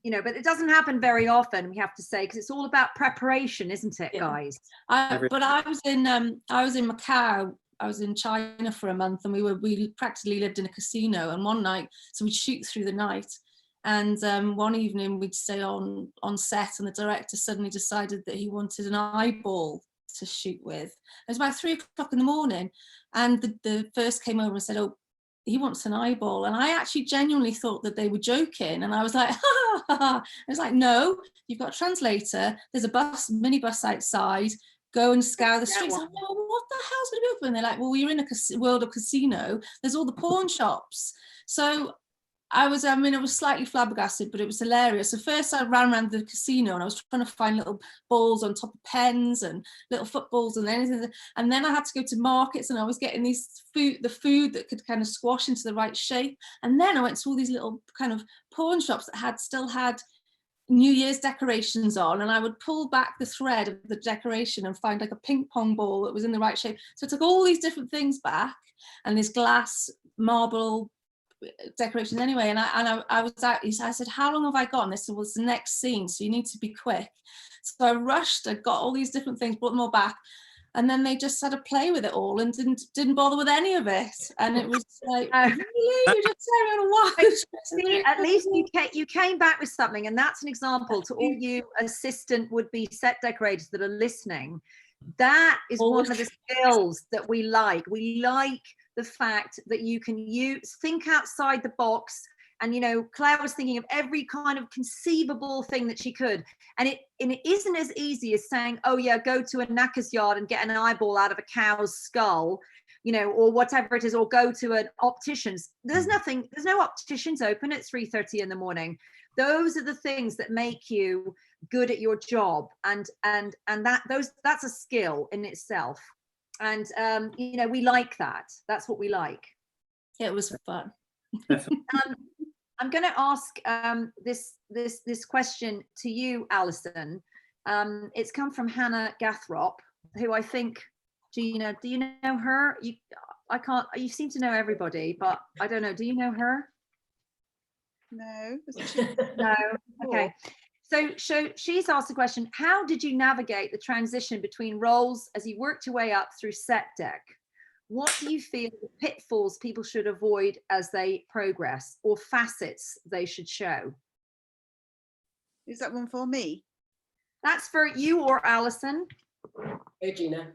You know, but it doesn't happen very often, we have to say, because it's all about preparation, isn't it, guys? But I was in Macau. I was in China for a month, and we practically lived in a casino. And one night, so we'd shoot through the night, and one evening we'd stay on set, and the director suddenly decided that he wanted an eyeball to shoot with. It was about 3 o'clock in the morning, and the first came over and said, "Oh, he wants an eyeball." And I actually genuinely thought that they were joking. And I was like, ha, ha, ha, ha. I was like, no, you've got a translator. There's a minibus outside. Go and scour the streets. I'm like, well, what the hell's going to be open? And they're like, well, we're in a world of casino. There's all the pawn shops. So I was slightly flabbergasted, but it was hilarious. So first I ran around the casino and I was trying to find little balls on top of pens and little footballs and anything. And then I had to go to markets, and I was getting the food that could kind of squash into the right shape. And then I went to all these little kind of pawn shops that still had New Year's decorations on, and I would pull back the thread of the decoration and find like a ping pong ball that was in the right shape. So I took all these different things back, and this glass, marble decorations anyway, and I was out. I said, how long have I got? And they said, well, it's the next scene, so you need to be quick. So I rushed, I got all these different things, brought them all back, and then they just had to play with it all and didn't bother with any of it. And it was like, really? You just tell me what? At least you came back with something, and that's an example to all you assistant would-be set decorators that are listening. That is one of the skills that we like. We like the fact that you can think outside the box. And, you know, Claire was thinking of every kind of conceivable thing that she could. And it isn't as easy as saying, oh yeah, go to a knacker's yard and get an eyeball out of a cow's skull, you know, or whatever it is, or go to an optician's. There's no opticians open at 3:30 in the morning. Those are the things that make you good at your job. And that's a skill in itself. And, you know, we like that. That's what we like. It was fun. I'm going to ask this question to you, Alison. It's come from Hannah Gathrop, who I think, Gina, do you know her? You seem to know everybody, but I don't know. Do you know her? No. No. Okay. So she's asked the question, how did you navigate the transition between roles as you worked your way up through set deck? What do you feel the pitfalls people should avoid as they progress, or facets they should show? Is that one for me? That's for you or Alison. Hey, Gina.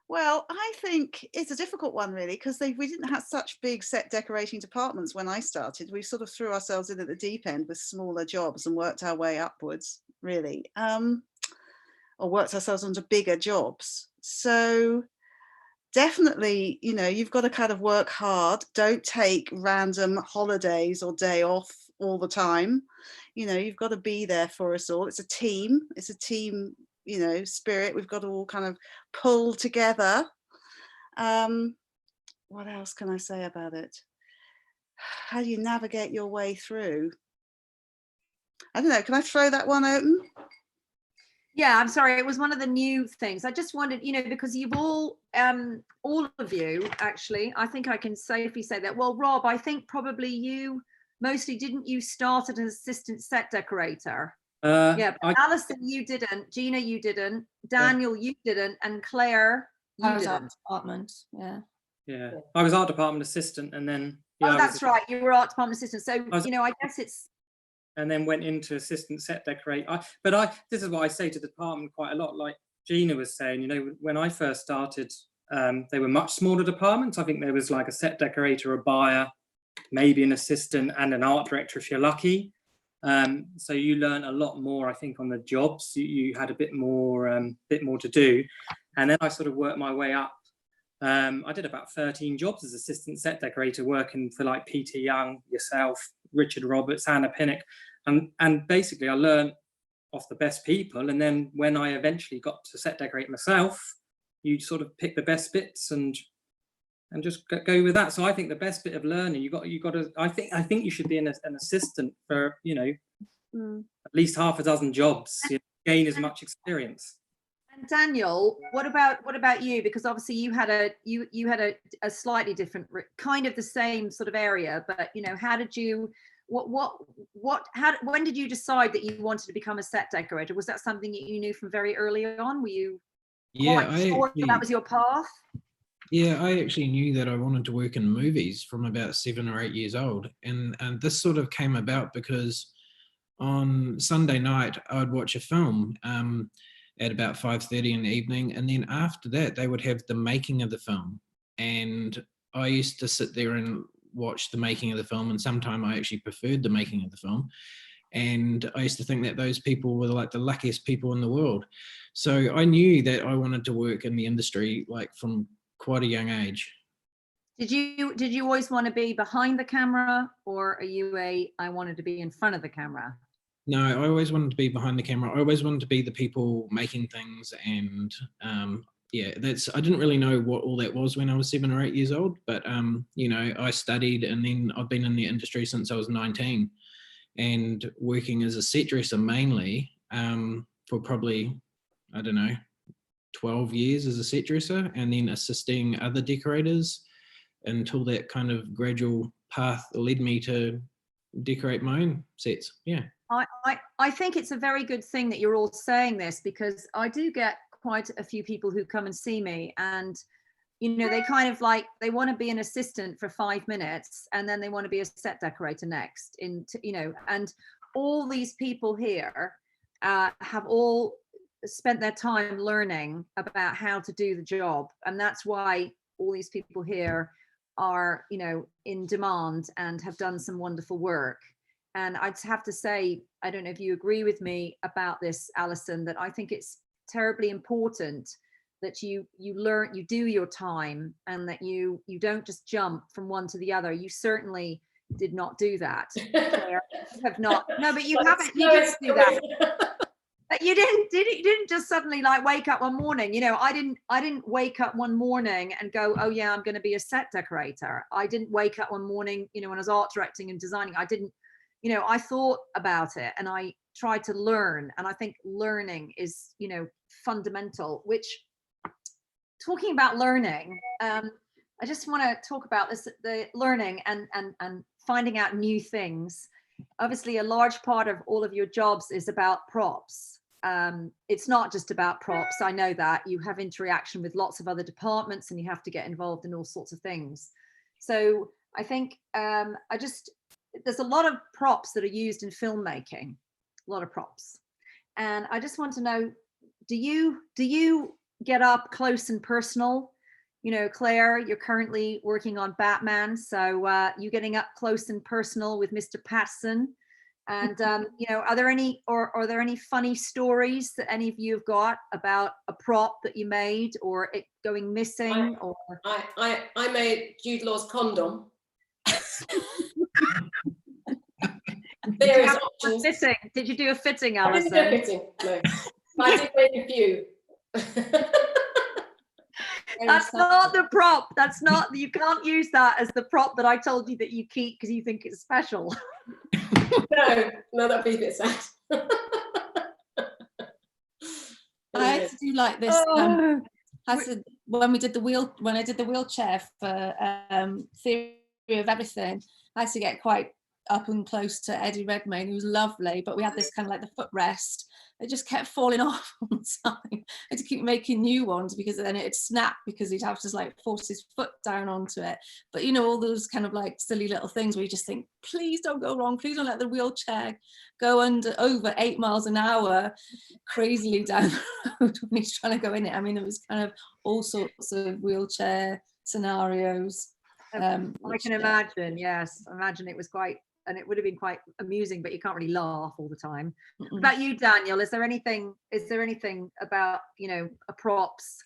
Well, I think it's a difficult one, really, because we didn't have such big set decorating departments when I started. We sort of threw ourselves in at the deep end with smaller jobs and worked our way upwards, really, or worked ourselves onto bigger jobs. So definitely, you know, you've got to kind of work hard. Don't take random holidays or day off all the time. You know, you've got to be there for us all. It's a team, you know, spirit. We've got to all kind of pull together. What else can I say about it? How do you navigate your way through? I don't know. Can I throw that one open? Yeah, I'm sorry. It was one of the new things. I just wanted, you know, because you've all of you, actually, I think I can safely say that. Well, Rob, I think probably you mostly, didn't you start as an assistant set decorator? Yeah, but Alison, you didn't. Gina, you didn't. Daniel, you didn't. And Claire, you didn't. Art department, yeah. Yeah, I was art department assistant, and then. Yeah, that's right. You were art department assistant. So, you know, I guess it's. And then went into assistant set decorate. This is what I say to the department quite a lot. Like Gina was saying, you know, when I first started, they were much smaller departments. I think there was like a set decorator, a buyer, maybe an assistant, and an art director if you're lucky. So you learn a lot more, I think, on the jobs. You had a bit more to do, and then I sort of worked my way up I did about 13 jobs as assistant set decorator, working for like Peter Young, yourself, Richard Roberts, Anna Pinnock, and basically I learned off the best people. And then when I eventually got to set decorate myself, you sort of pick the best bits and just go with that. So I think the best bit of learning, you got to. I think you should be an assistant for at least half a dozen jobs, gain as much experience. And Daniel, what about you? Because obviously you had a slightly different, kind of the same sort of area, but how did you? When did you decide that you wanted to become a set decorator? Was that something that you knew from very early on? Were you quite sure that was your path? Yeah, I actually knew that I wanted to work in movies from about 7 or 8 years old. And this sort of came about because on Sunday night, I would watch a film at about 5:30 in the evening. And then after that, they would have the making of the film. And I used to sit there and watch the making of the film. And sometimes I actually preferred the making of the film. And I used to think that those people were like the luckiest people in the world. So I knew that I wanted to work in the industry like from quite a young age. Did you always want to be behind the camera, or are you I wanted to be in front of the camera? No, I always wanted to be behind the camera. I always wanted to be the people making things. And I didn't really know what all that was when I was 7 or 8 years old, but I studied, and then I've been in the industry since I was 19 and working as a set dresser mainly for probably, 12 years as a set dresser, and then assisting other decorators until that kind of gradual path led me to decorate my own sets. Yeah. I think it's a very good thing that you're all saying this, because I do get quite a few people who come and see me, and they kind of like, they want to be an assistant for 5 minutes and then they want to be a set decorator next, and all these people here have all spent their time learning about how to do the job, and that's why all these people here are in demand and have done some wonderful work. And I'd have to say, I don't know if you agree with me about this, Alison, that I think it's terribly important that you learn, you do your time, and that you don't just jump from one to the other. You certainly did not do that. Claire. You have not. No, but you haven't. You didn't do that. But you didn't just suddenly like wake up one morning. I didn't wake up one morning and go, oh yeah, I'm going to be a set decorator. I didn't wake up one morning, when I was art directing and designing. I didn't, I thought about it and I tried to learn. And I think learning is, fundamental. Which, talking about learning, I just want to talk about this, the learning and finding out new things. Obviously, a large part of all of your jobs is about props. It's not just about props. I know that you have interaction with lots of other departments and you have to get involved in all sorts of things. So I think there's a lot of props that are used in filmmaking, a lot of props. And I just want to know, do you get up close and personal? Claire, you're currently working on Batman, so you getting up close and personal with Mr. Patterson. And are there any funny stories that any of you have got about a prop that you made or it going missing? I made Jude Law's condom. Various options. Fitting. Did you do a fitting, Alison? I didn't do a fitting, no. I did make a few. That's not the prop. That's not, you can't use that as the prop that I told you that you keep because you think it's special. No, that'd be a bit sad. I had to do like this. When I did the wheelchair for Theory of Everything, I had to get quite up and close to Eddie Redmayne, who was lovely, but we had this kind of like the footrest. It just kept falling off all the time. I had to keep making new ones because then it'd snap because he'd have to like force his foot down onto it. But all those kind of like silly little things where you just think, please don't go wrong. Please don't let the wheelchair go over 8 miles an hour crazily down the road when he's trying to go in it. I mean, it was kind of all sorts of wheelchair scenarios. I can imagine, yes. I imagine it was quite, and it would have been quite amusing, but you can't really laugh all the time. Mm-mm. About you, Daniel, is there anything about, a props,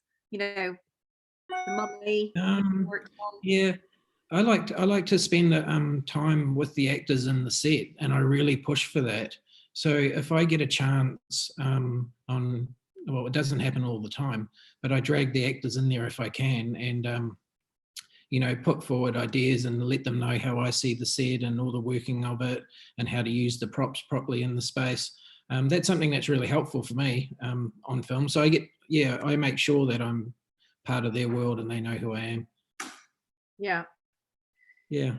The Mummy. Yeah, I like to spend time with the actors in the set, and I really push for that. So if I get a chance well, it doesn't happen all the time, but I drag the actors in there if I can, and you know, put forward ideas and let them know how I see the set and all the working of it and how to use the props properly in the space. That's something that's really helpful for me on film. So I make sure that I'm part of their world and they know who I am. Yeah. Yeah.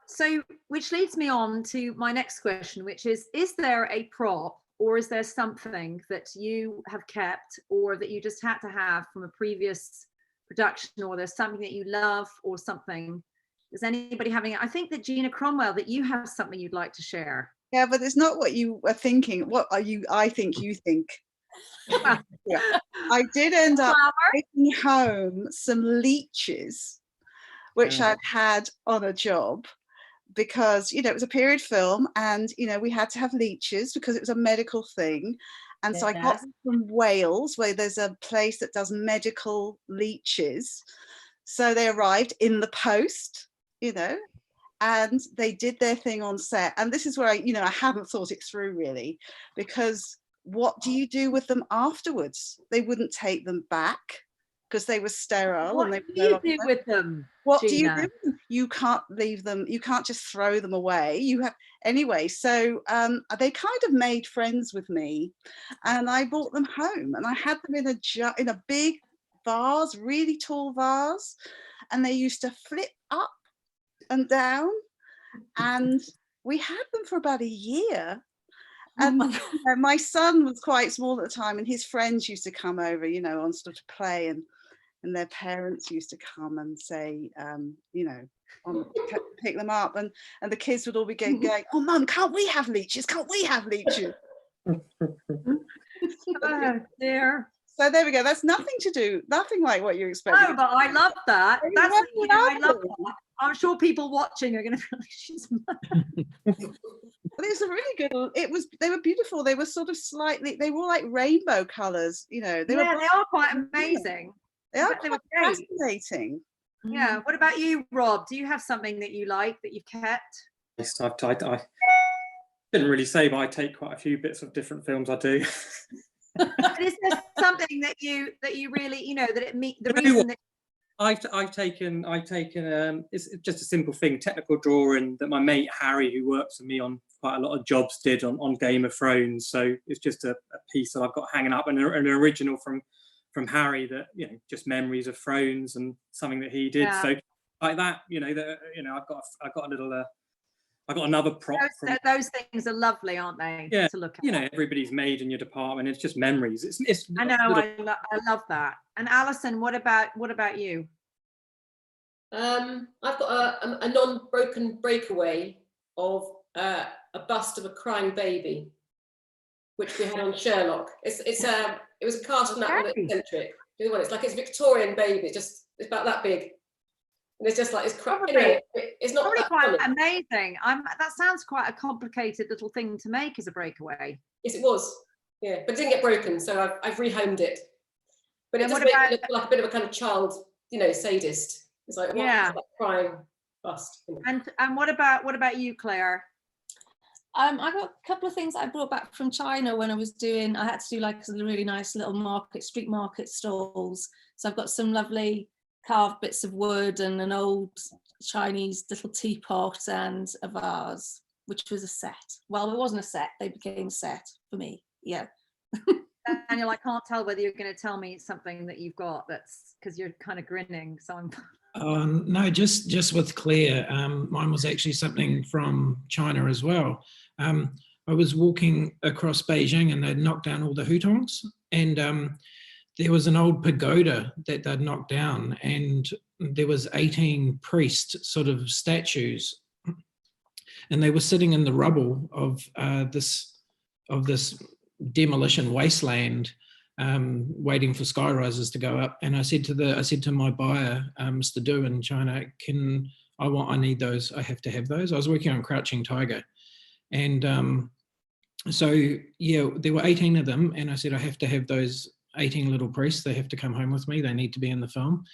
So, which leads me on to my next question, which is there a prop or is there something that you have kept or that you just had to have from a previous production, or there's something that you love or something? Is anybody having it? I think that Gina Cromwell, that you have something you'd like to share. Yeah, but it's not what you were thinking. What are you? I think you think. Yeah. I did end up taking home some leeches, which I'd had on a job, because, you know, it was a period film and, you know, we had to have leeches because it was a medical thing. And so I got them from Wales, where there's a place that does medical leeches. So they arrived in the post, you know, and they did their thing on set. And this is where I hadn't thought it through really, because what do you do with them afterwards? They wouldn't take them back because they were sterile. What and do you do with them? What Gina? do you do? You can't leave them. You can't just throw them away. You have anyway. So they kind of made friends with me, and I brought them home, and I had them in a big vase, really tall vase, and they used to flip up and down, and we had them for about a year. And my son was quite small at the time, and his friends used to come over, you know, on sort of play, and their parents used to come and say, you know, pick them up, and the kids would all be going, oh, Mum, can't we have leeches? Can't we have leeches? Oh dear. So there we go. That's nothing like what you expected. No, but I love that. That's I love that. I'm sure people watching are going to feel like she's But it was a really good. They were beautiful. They were sort of they were like rainbow colours, you know. They are quite amazing. They are quite fascinating. Yeah. What about you, Rob? Do you have something that you like that you've kept? Yes, I didn't really say, but I take quite a few bits of different films. I do. But is there something that you really, you know, that it meet the reason that I've taken it's just a simple thing, technical drawing that my mate Harry, who works for me on quite a lot of jobs, did on Game of Thrones. So it's just a piece that I've got hanging up, and an original from Harry, that, you know, just memories of Thrones and something that he did. Yeah. So like that, you know, I've got a little I got another prop. Those things are lovely, aren't they? Yeah, to look at. You know, everybody's made in your department. It's just memories. It's I know. I love that. And Alison, what about you? I've got a non-broken breakaway of a bust of a crying baby, which we had on Sherlock. It was a cast from that one, eccentric. It's like it's Victorian baby. It's about that big. And it's just like it's not probably quite amazing. That sounds quite a complicated little thing to make as a breakaway. Yes, it was. Yeah, but it didn't get broken, so I've rehomed it. But it does make me look like a bit of a kind of child, you know, sadist. It's like it's like crying bust. You know. And what about you, Claire? I got a couple of things I brought back from China when I had to do like a really nice little street market stalls. So I've got some lovely carved bits of wood and an old Chinese little teapot and a vase, which was a set. Well, it wasn't a set, they became a set for me. Yeah. Daniel, I can't tell whether you're going to tell me something that you've got, that's because you're kind of grinning, so I'm no, just with Claire, mine was actually something from China as well. I was walking across Beijing and they'd knocked down all the hutongs, and there was an old pagoda that they'd knocked down, and there was 18 priest sort of statues, and they were sitting in the rubble of this demolition wasteland, waiting for sky rises to go up. And I said to my buyer, Mr. Du in China, I need those. I have to have those. I was working on Crouching Tiger, and so yeah, there were 18 of them, and I said I have to have those 18 little priests. They have to come home with me. They need to be in the film.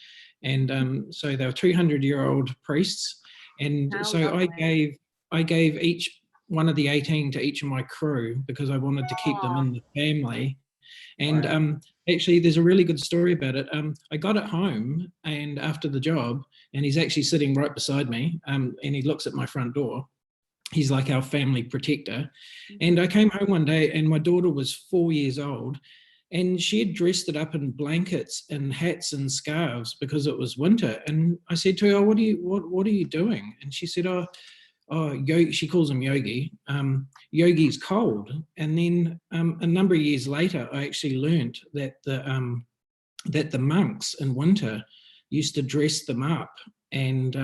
and so they were 200-year-old priests, and How so lovely. I gave each one of the 18 to each of my crew because I wanted to keep them in the family. And Wow. actually, there's a really good story about it. I got it home and after the job, and he's actually sitting right beside me, and he looks at my front door. He's like our family protector. And I came home one day and my daughter was 4 years old, and she had dressed it up in blankets and hats and scarves because it was winter. And I said to her, what are you doing? And she said, Yogi, she calls him Yogi. Yogi's cold. And then a number of years later, I actually learned that the monks in winter used to dress them up and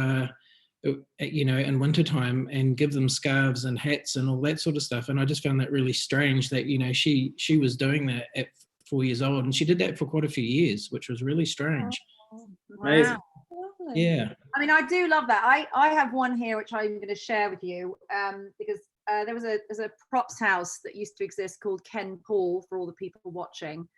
in wintertime and give them scarves and hats and all that sort of stuff. And I just found that really strange that she was doing that at 4 years old, and she did that for quite a few years, which was really strange. Amazing. Lovely. Yeah. I mean, I do love that. I have one here which I'm going to share with you because there's a props house that used to exist called Ken Paul for all the people watching,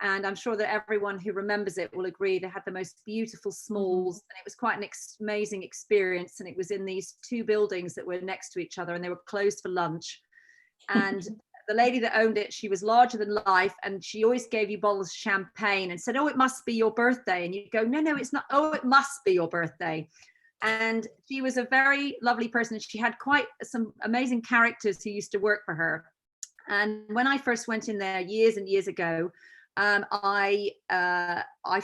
and I'm sure that everyone who remembers it will agree they had the most beautiful smalls, and it was quite an amazing experience. And it was in these two buildings that were next to each other, and they were closed for lunch. And the lady that owned it, she was larger than life, and she always gave you bottles of champagne and said, "Oh, it must be your birthday." And you go, "No, it's not. Oh, it must be your birthday." And she was a very lovely person. She had quite some amazing characters who used to work for her. And when I first went in there years and years ago, I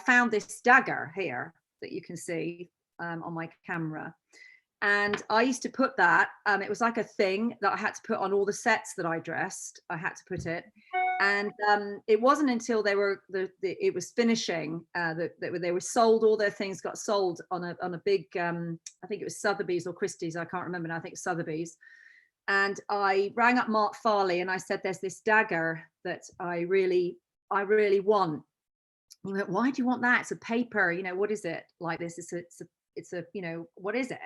found this dagger here that you can see on my camera. And I used to put that, it was like a thing that I had to put on all the sets that I dressed. I had to put it. And it wasn't until it was finishing that they were sold, all their things got sold on a big, I think it was Sotheby's or Christie's, I can't remember now, I think Sotheby's. And I rang up Mark Farley and I said, "There's this dagger that I really want." He went, "Why do you want that? It's a paper, what is it like this? It's a what is it?"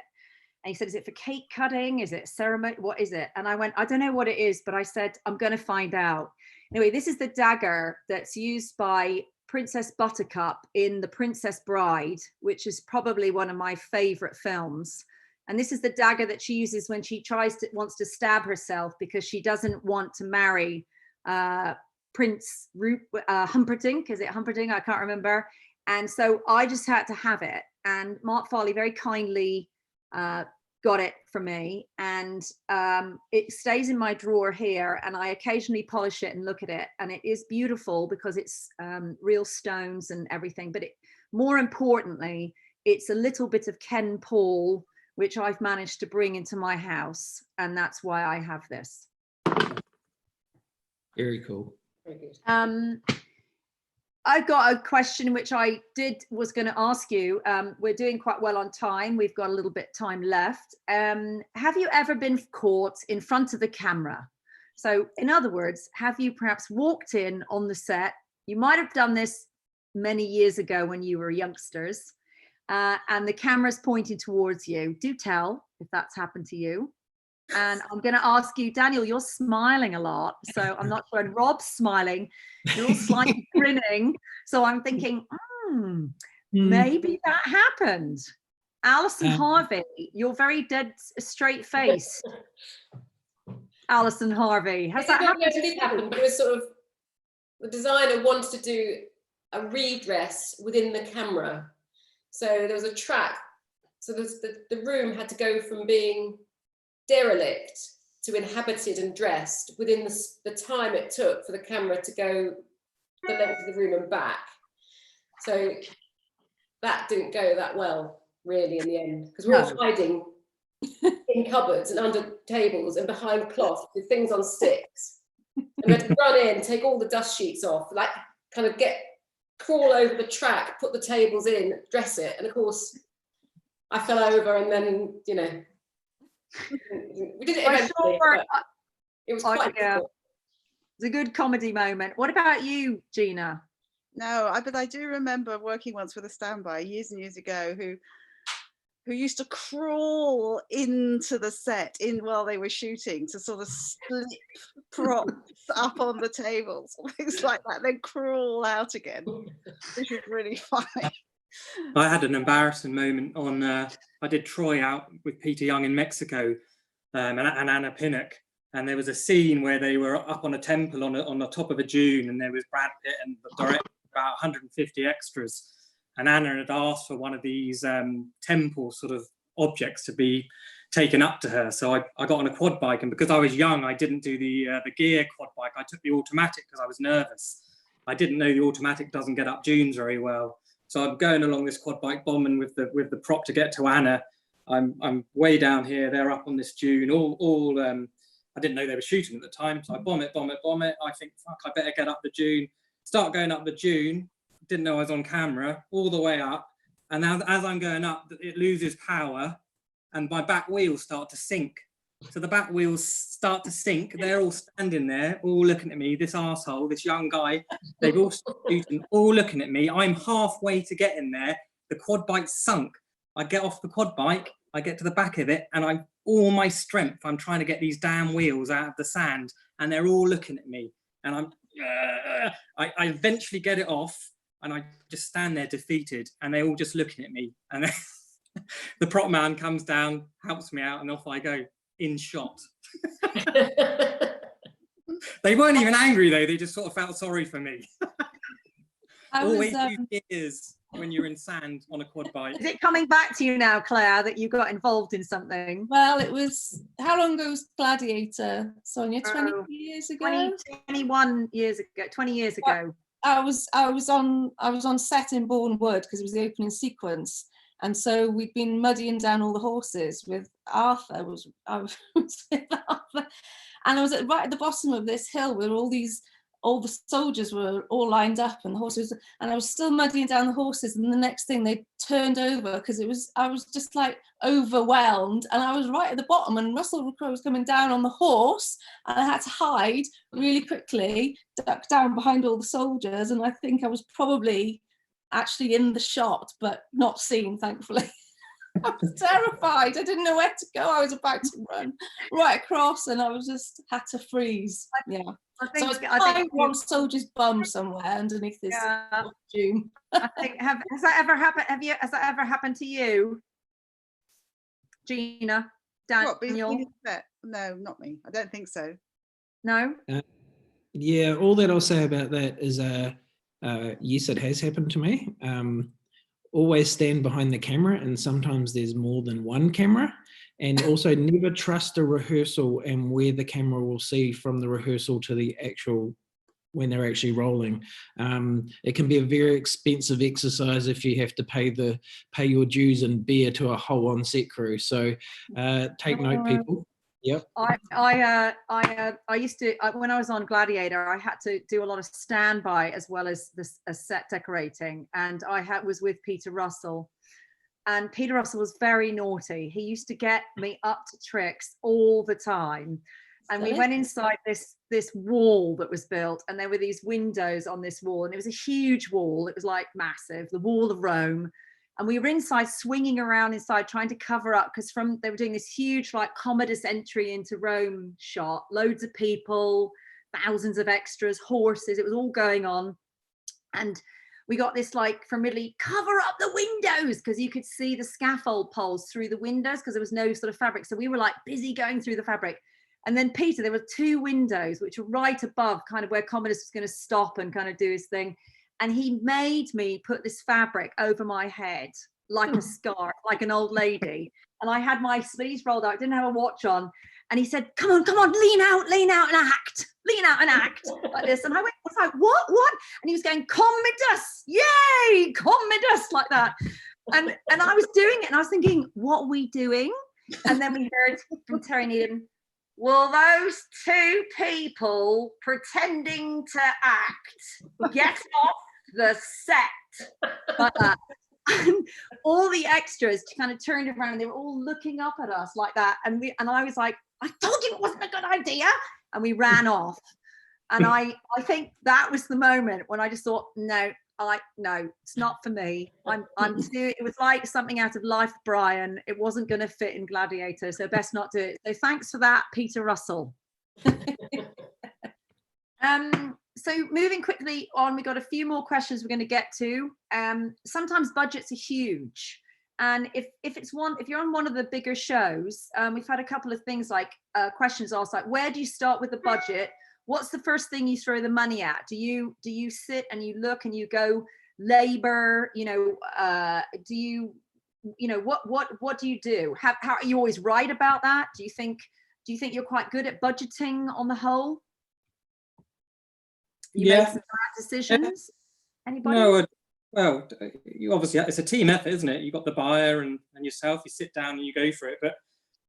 And he said, "Is it for cake cutting? Is it ceremony? What is it?" And I went, "I don't know what it is," but I said, "I'm going to find out." Anyway, this is the dagger that's used by Princess Buttercup in The Princess Bride, which is probably one of my favorite films. And this is the dagger that she uses when she wants to stab herself because she doesn't want to marry Prince Humperdinck. Is it Humperdinck? I can't remember. And so I just had to have it. And Mark Farley very kindly got it for me, and it stays in my drawer here, and I occasionally polish it and look at it, and it is beautiful because it's real stones and everything, but more importantly, it's a little bit of Ken Paul which I've managed to bring into my house, and that's why I have this. Very cool. Very good. I've got a question which I was going to ask you. We're doing quite well on time. We've got a little bit time left. Have you ever been caught in front of the camera? So in other words, have you perhaps walked in on the set? You might have done this many years ago when you were youngsters, and the camera's pointing towards you. Do tell if that's happened to you. And I'm going to ask you, Daniel, you're smiling a lot, so I'm not sure. And Rob's smiling, you're all slightly grinning. So I'm thinking, maybe that happened. Alison Harvey, you're very dead straight faced. Alison Harvey, has that happened? It did happen, but it was sort of, the designer wanted to do a redress within the camera. So there was a track. So the room had to go from being derelict to inhabited and dressed within the time it took for the camera to go the length of the room and back. So that didn't go that well, really, in the end, because we're all hiding in cupboards and under tables and behind cloth with things on sticks. And we had to run in, take all the dust sheets off, like kind of crawl over the track, put the tables in, dress it. And of course, I fell over and then, we did it eventually, but it was quite difficult. It's a good comedy moment. What about you, Gina? No, but I do remember working once with a standby years and years ago who used to crawl into the set while they were shooting to sort of slip props up on the tables, things like that, then crawl out again, which was really funny. I had an embarrassing moment on, I did Troy out with Peter Young in Mexico, and Anna Pinnock. And there was a scene where they were up on a temple on the top of a dune, and there was Brad Pitt and the director, about 150 extras. And Anna had asked for one of these temple sort of objects to be taken up to her. So I got on a quad bike, and because I was young, I didn't do the gear quad bike. I took the automatic because I was nervous. I didn't know the automatic doesn't get up dunes very well. So I'm going along this quad bike bombing with the prop to get to Anna. I'm way down here. They're up on this dune, all I didn't know they were shooting at the time, so I bomb it. I think, fuck, I better get up the dune. Start going up the dune. Didn't know I was on camera, all the way up. And as I'm going up, it loses power, and my back wheels start to sink. So the back wheels start to sink. They're all standing there, all looking at me. This arsehole, this young guy, they've all stopped shooting, all looking at me. I'm halfway to getting there. The quad bike's sunk. I get off the quad bike, I get to the back of it, and all my strength, I'm trying to get these damn wheels out of the sand, and they're all looking at me. And I eventually get it off, and I just stand there defeated, and they're all just looking at me. And then the prop man comes down, helps me out, and off I go, in shot. They weren't even angry though, they just sort of felt sorry for me. Always use ears when you're in sand on a quad bike. Is it coming back to you now, Claire, that you got involved in something? Well, it was, how long ago was Gladiator, Sonja? 20 years ago? 21 years ago, 20 years ago. I was on set in Bournemouth because it was the opening sequence, and so we'd been muddying down all the horses with Arthur. I was with Arthur, and I was right at the bottom of this hill where all the soldiers were all lined up, and the horses, and I was still muddying down the horses, and the next thing they turned over because I was just like overwhelmed, and I was right at the bottom, and Russell Crowe was coming down on the horse, and I had to hide really quickly, duck down behind all the soldiers, and I think I was probably actually in the shot but not seen, thankfully. I was terrified. I didn't know where to go. I was about to run right across, and I was just had to freeze. Yeah. I think one soldier's bum somewhere underneath this costume. I think has that ever happened? Has that ever happened to you, Gina? Daniel? No, not me. I don't think so. No. Yeah, all that I'll say about that is, yes, it has happened to me. Always stand behind the camera, and sometimes there's more than one camera. And also never trust a rehearsal and where the camera will see from the rehearsal to the actual, when they're actually rolling. It can be a very expensive exercise if you have to pay your dues and beer to a whole on-set crew. So take note, people. Yep. I used to, when I was on Gladiator, I had to do a lot of standby as well as set decorating, and I was with Peter Russell. And Peter Russell was very naughty. He used to get me up to tricks all the time. And we went inside this wall that was built, and there were these windows on this wall, and it was a huge wall. It was like massive, the Wall of Rome. And we were inside, swinging around inside, trying to cover up, because they were doing this huge like Commodus entry into Rome shot, loads of people, thousands of extras, horses, it was all going on. And we got this like from Italy, cover up the windows, because you could see the scaffold poles through the windows because there was no sort of fabric. So we were like busy going through the fabric. And then Peter, there were two windows which were right above kind of where Commodus was going to stop and kind of do his thing. And he made me put this fabric over my head like a scarf, like an old lady. And I had my sleeves rolled out, I didn't have a watch on. And he said, come on, lean out and act like this. And I was like, what? And he was going, Commodus, yay, Commodus, like that. And I was doing it, and I was thinking, what are we doing? And then we heard from Terminator, will those two people pretending to act get off the set? Like that. And all the extras kind of turned around, and they were all looking up at us like that. And I was like, I told you it wasn't a good idea. And we ran off. And I think that was the moment when I just thought, no, it's not for me. It was like something out of Life of Brian. It wasn't going to fit in Gladiator, so best not do it. So thanks for that, Peter Russell. So moving quickly on, we got a few more questions we're going to get to. Sometimes budgets are huge, and if you're on one of the bigger shows, we've had a couple of things like questions also like, where do you start with the budget? What's the first thing you throw the money at? Do you sit and you look and you go labor? Do you what do you do? How are you always right about that? Do you think you're quite good at budgeting on the whole? You make some bad decisions? Anybody? No, well, you obviously, it's a team effort, isn't it? You've got the buyer and yourself, you sit down and you go for it. But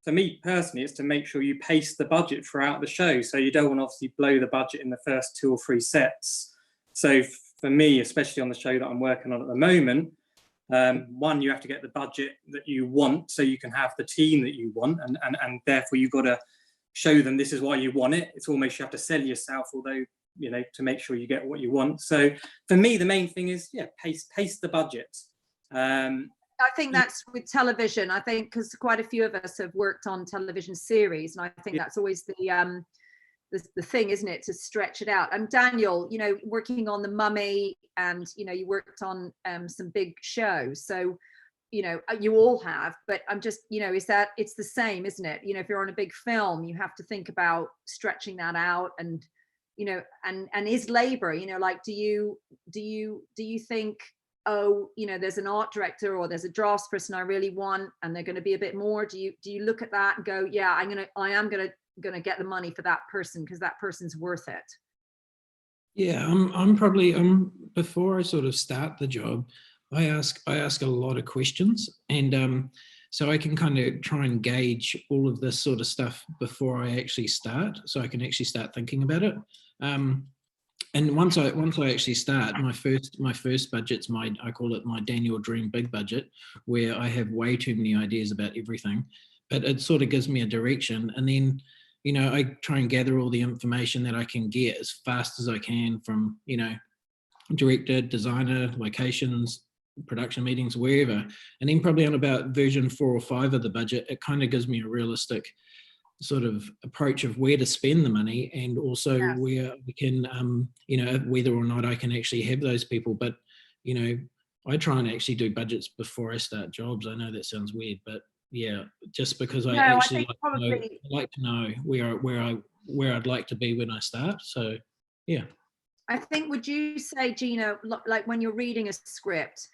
for me personally, it's to make sure you pace the budget throughout the show. So you don't want to obviously blow the budget in the first 2 or 3 sets. So for me, especially on the show that I'm working on at the moment, one, you have to get the budget that you want so you can have the team that you want. And therefore you've got to show them this is why you want it. It's almost you have to sell yourself, although, to make sure you get what you want. So for me, the main thing is, pace the budget. I think that's with television. I think because quite a few of us have worked on television series, and I think that's always the thing, isn't it, to stretch it out. And Daniel, working on The Mummy, and you worked on some big shows, so you all have. But I'm just, is that it's the same, isn't it? If you're on a big film, you have to think about stretching that out, and and is labor, like do you think, oh, there's an art director or there's a drafts person I really want and they're going to be a bit more? Do you look at that and go, yeah, I am gonna get the money for that person because that person's worth it? Yeah, I'm probably before I sort of start the job, I ask a lot of questions, and so I can kind of try and gauge all of this sort of stuff before I actually start, so I can actually start thinking about it. And once I actually start, my first budget's I call it my Daniel Dream big budget, where I have way too many ideas about everything, but it sort of gives me a direction, and then I try and gather all the information that I can get as fast as I can from director, designer, locations, production meetings, wherever, and then probably on about version 4 or 5 of the budget, it kind of gives me a realistic sort of approach of where to spend the money, and also where we can whether or not I can actually have those people. But I try and actually do budgets before I start jobs. I know that sounds weird, but yeah, just because I like to know where I'd like to be when I start. So yeah, I think, would you say, Gina, like when you're reading a script,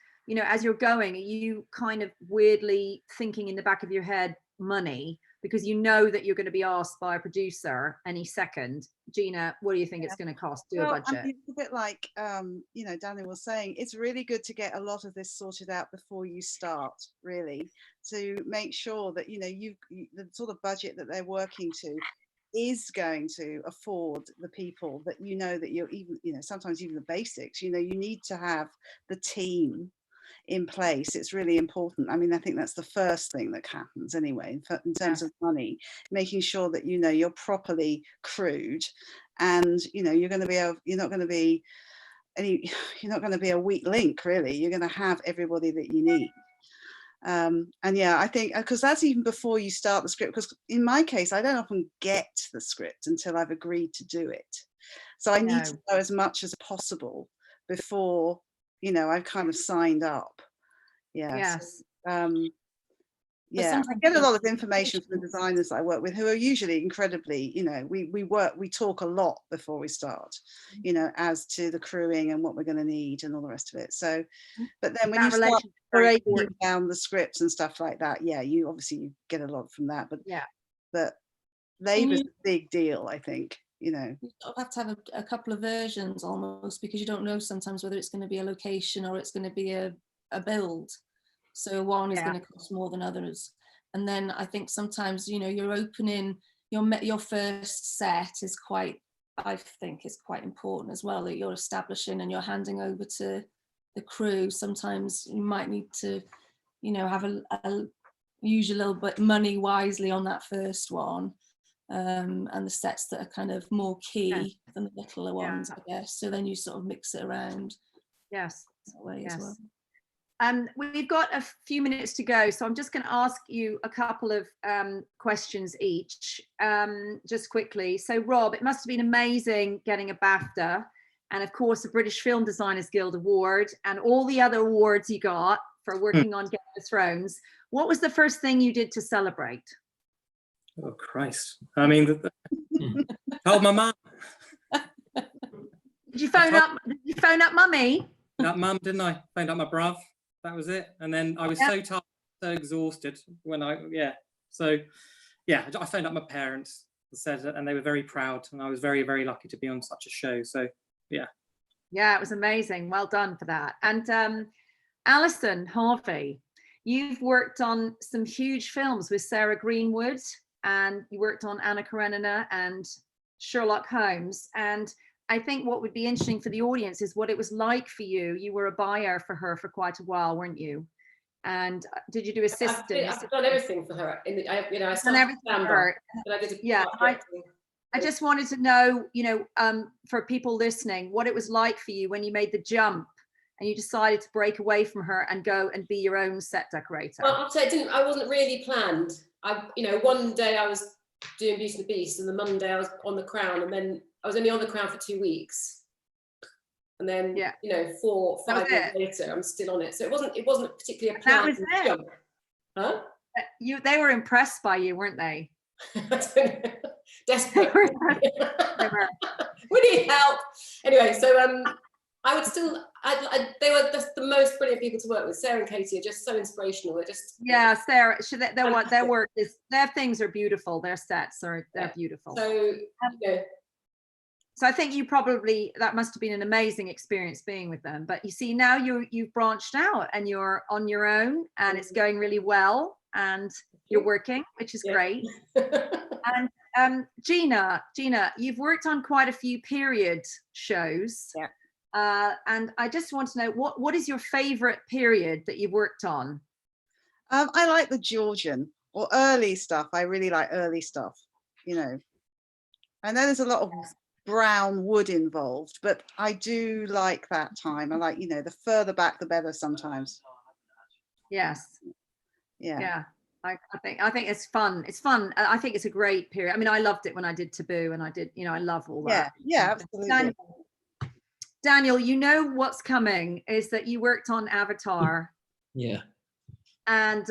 as you're going, are you kind of weirdly thinking in the back of your head money, because that you're going to be asked by a producer any second? Gina, what do you think it's going to cost? A budget. I mean, it's a bit like Daniel was saying, it's really good to get a lot of this sorted out before you start, really, to make sure that the sort of budget that they're working to is going to afford the people that that you're even sometimes even the basics. You need to have the team in place. It's really important. I mean, I think that's the first thing that happens anyway in terms of money, making sure that you're properly crewed, and you're not going to be a weak link, really. You're going to have everybody that you need. And yeah, I think because that's even before you start the script, because in my case I don't often get the script until I've agreed to do it, so I need to know as much as possible before I've kind of signed up. Yes. I get a lot of information from the designers I work with, who are usually incredibly, we talk a lot before we start, as to the crewing and what we're going to need and all the rest of it. So, but then when you start breaking down the scripts and stuff like that, you obviously get a lot from that. But labor's a big deal, I think. You sort of have to have a couple of versions almost, because you don't know sometimes whether it's going to be a location or it's going to be a build. So one is going to cost more than others. And then I think sometimes you're opening your first set is quite important as well, that you're establishing and you're handing over to the crew. Sometimes you might need to have use a little bit money wisely on that first one. And the sets that are kind of more key than the littler ones, I guess. So then you sort of mix it around. Yes. That way as well. We've got a few minutes to go, so I'm just going to ask you a couple of questions each, just quickly. So Rob, it must have been amazing getting a BAFTA. and of course the British Film Designers Guild Award, and all the other awards you got for working on Game of Thrones. What was the first thing you did to celebrate? Oh Christ! I mean, told my mum. Did you phone up Mummy? That mum, didn't I? Phoned up my bruv. That was it. And then I was so tired, so exhausted when I phoned up my parents and said it, and they were very proud, and I was very, very lucky to be on such a show. So yeah. Yeah, it was amazing. Well done for that. And Alison Harvey, you've worked on some huge films with Sarah Greenwood, and you worked on Anna Karenina and Sherlock Holmes. And I think what would be interesting for the audience is what it was like for you. You were a buyer for her for quite a while, weren't you? And did you do assistant? I've done everything for her. I done everything for her. I just wanted to know, for people listening, what it was like for you when you made the jump and you decided to break away from her and go and be your own set decorator. Well, I'll say I wasn't really planned. One day I was doing Beauty and the Beast, and the Monday I was on the Crown, and then I was only on the Crown for 2 weeks. And then, 4 or 5 years later, I'm still on it. So it wasn't particularly a plan. That was it. Huh? They were impressed by you, weren't they? Desperate. They were. We need help. Anyway, so I would still. They were the most brilliant people to work with. Sarah and Katie are just so inspirational. They're just Sarah. Their work is, their things are beautiful. Their sets they're beautiful. So So I think that must have been an amazing experience being with them. But you see, now you've branched out and you're on your own, and it's going really well, and you're working, which is great. And Gina, you've worked on quite a few period shows. Yeah. And I just want to know, what is your favorite period that you've worked on? I like the Georgian or early stuff. I really like early stuff, I know there's a lot of brown wood involved, but I do like that time. I like, the further back the better sometimes. Yes. Yeah. I think it's fun. It's fun. I think it's a great period. I mean, I loved it when I did Taboo, and I did, I love all that. Yeah, absolutely. Daniel, what's coming is that you worked on Avatar. Yeah. And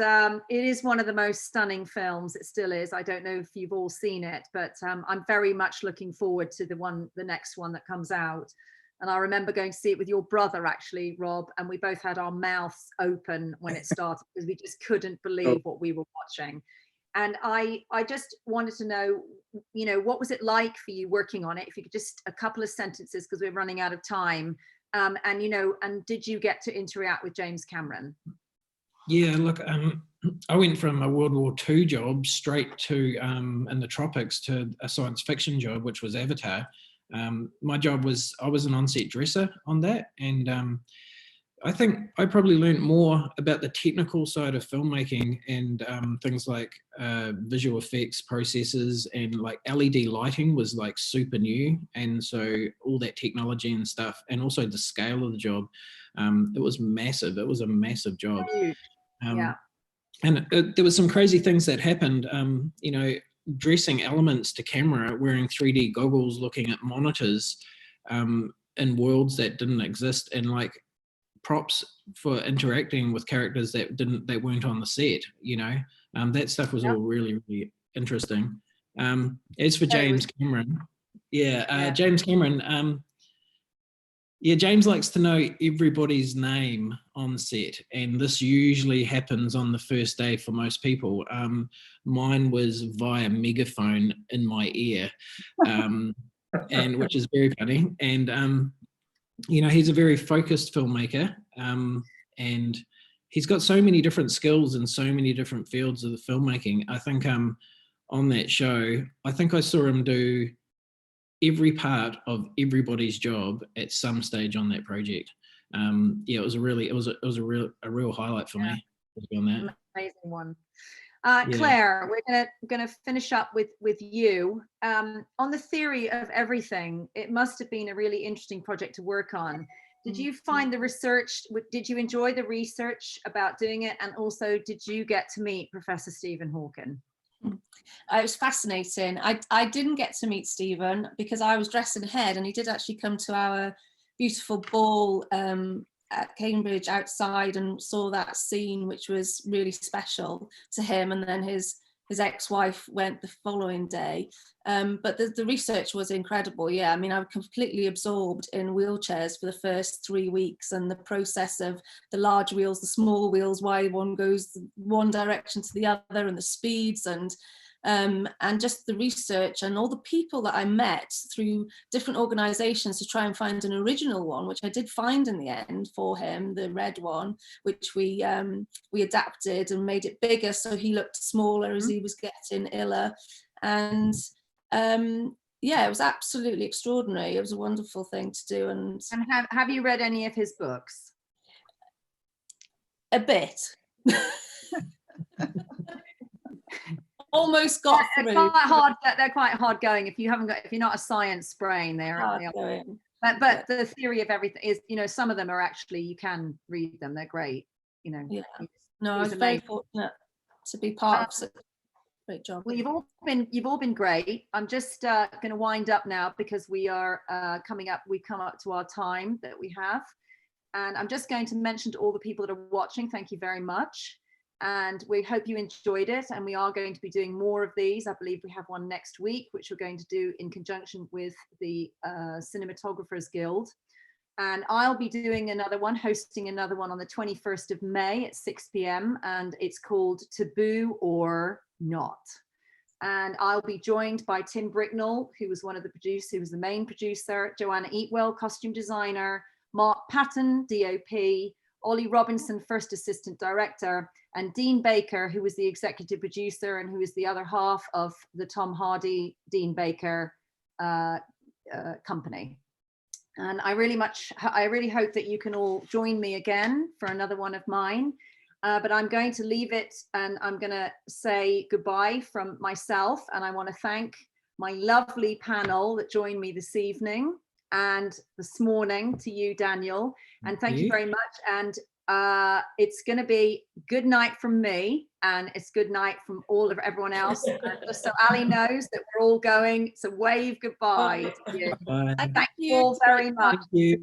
it is one of the most stunning films. It still is. I don't know if you've all seen it, but I'm very much looking forward to the next one that comes out. And I remember going to see it with your brother, actually, Rob, and we both had our mouths open when it started because we just couldn't believe what we were watching. And I just wanted to know, what was it like for you working on it? If you could just a couple of sentences, because we're running out of time. And did you get to interact with James Cameron? Yeah, look, I went from a World War II job straight to in the tropics to a science fiction job, which was Avatar. My job was, I was an on-set dresser on that, and I think I probably learned more about the technical side of filmmaking and things like visual effects processes, and like LED lighting was like super new, and so all that technology and stuff, and also the scale of the job, it was massive. It was a massive job. And there was some crazy things that happened, dressing elements to camera, wearing 3D goggles, looking at monitors in worlds that didn't exist, and like props for interacting with characters that weren't on the set. That stuff was all really, really interesting. As for James Cameron, James Cameron, James likes to know everybody's name on set, and this usually happens on the first day for most people. Mine was via megaphone in my ear, and which is very funny. And he's a very focused filmmaker, and he's got so many different skills in so many different fields of the filmmaking. I think on that show, I think I saw him do every part of everybody's job at some stage on that project. It was a real highlight for me on that. Amazing one. Claire, we're gonna finish up with you on the theory of everything. It must have been a really interesting project to work on. Did you find the research? Did you enjoy the research about doing it? And also, did you get to meet Professor Stephen Hawking? It was fascinating. I didn't get to meet Stephen because I was dressing ahead, and he did actually come to our beautiful ball at Cambridge outside and saw that scene, which was really special to him. And then his ex-wife went the following day. But the research was incredible. Yeah, I mean, I was completely absorbed in wheelchairs for the first 3 weeks, and the process of the large wheels, the small wheels, why one goes one direction to the other, and the speeds, and just the research and all the people that I met through different organizations to try and find an original one, which I did find in the end for him, the red one, which we adapted and made it bigger so he looked smaller as he was getting iller. And yeah, it was absolutely extraordinary. It was a wonderful thing to do. And have you read any of his books? A bit. Almost got through. They're quite hard going. If you're not a science brain, but the theory of everything is, some of them are actually, you can read them. They're great. Yeah. No, I was very fortunate to be part of such a great job. Well, you've all been great. I'm just going to wind up now because we are we've come up to our time that we have. And I'm just going to mention to all the people that are watching, thank you very much. And we hope you enjoyed it. And we are going to be doing more of these. I believe we have one next week, which we're going to do in conjunction with the Cinematographers Guild. And I'll be doing another one, hosting another one on the 21st of May at 6 p.m. And it's called Taboo or Not. And I'll be joined by Tim Bricknell, who was one of the producers, who was the main producer, Joanna Eatwell, costume designer, Mark Patton, DOP, Ollie Robinson, first assistant director, and Dean Baker, who was the executive producer and who is the other half of the Tom Hardy, Dean Baker company. And I really hope that you can all join me again for another one of mine. But I'm going to leave it, and I'm going to say goodbye from myself. And I want to thank my lovely panel that joined me this evening and this morning, to you, Daniel. And thank you very much. And it's going to be good night from me, and it's good night from everyone else. Just so Ali knows that we're all going. So wave goodbye to you. Bye. Thank you all very much. Thank you.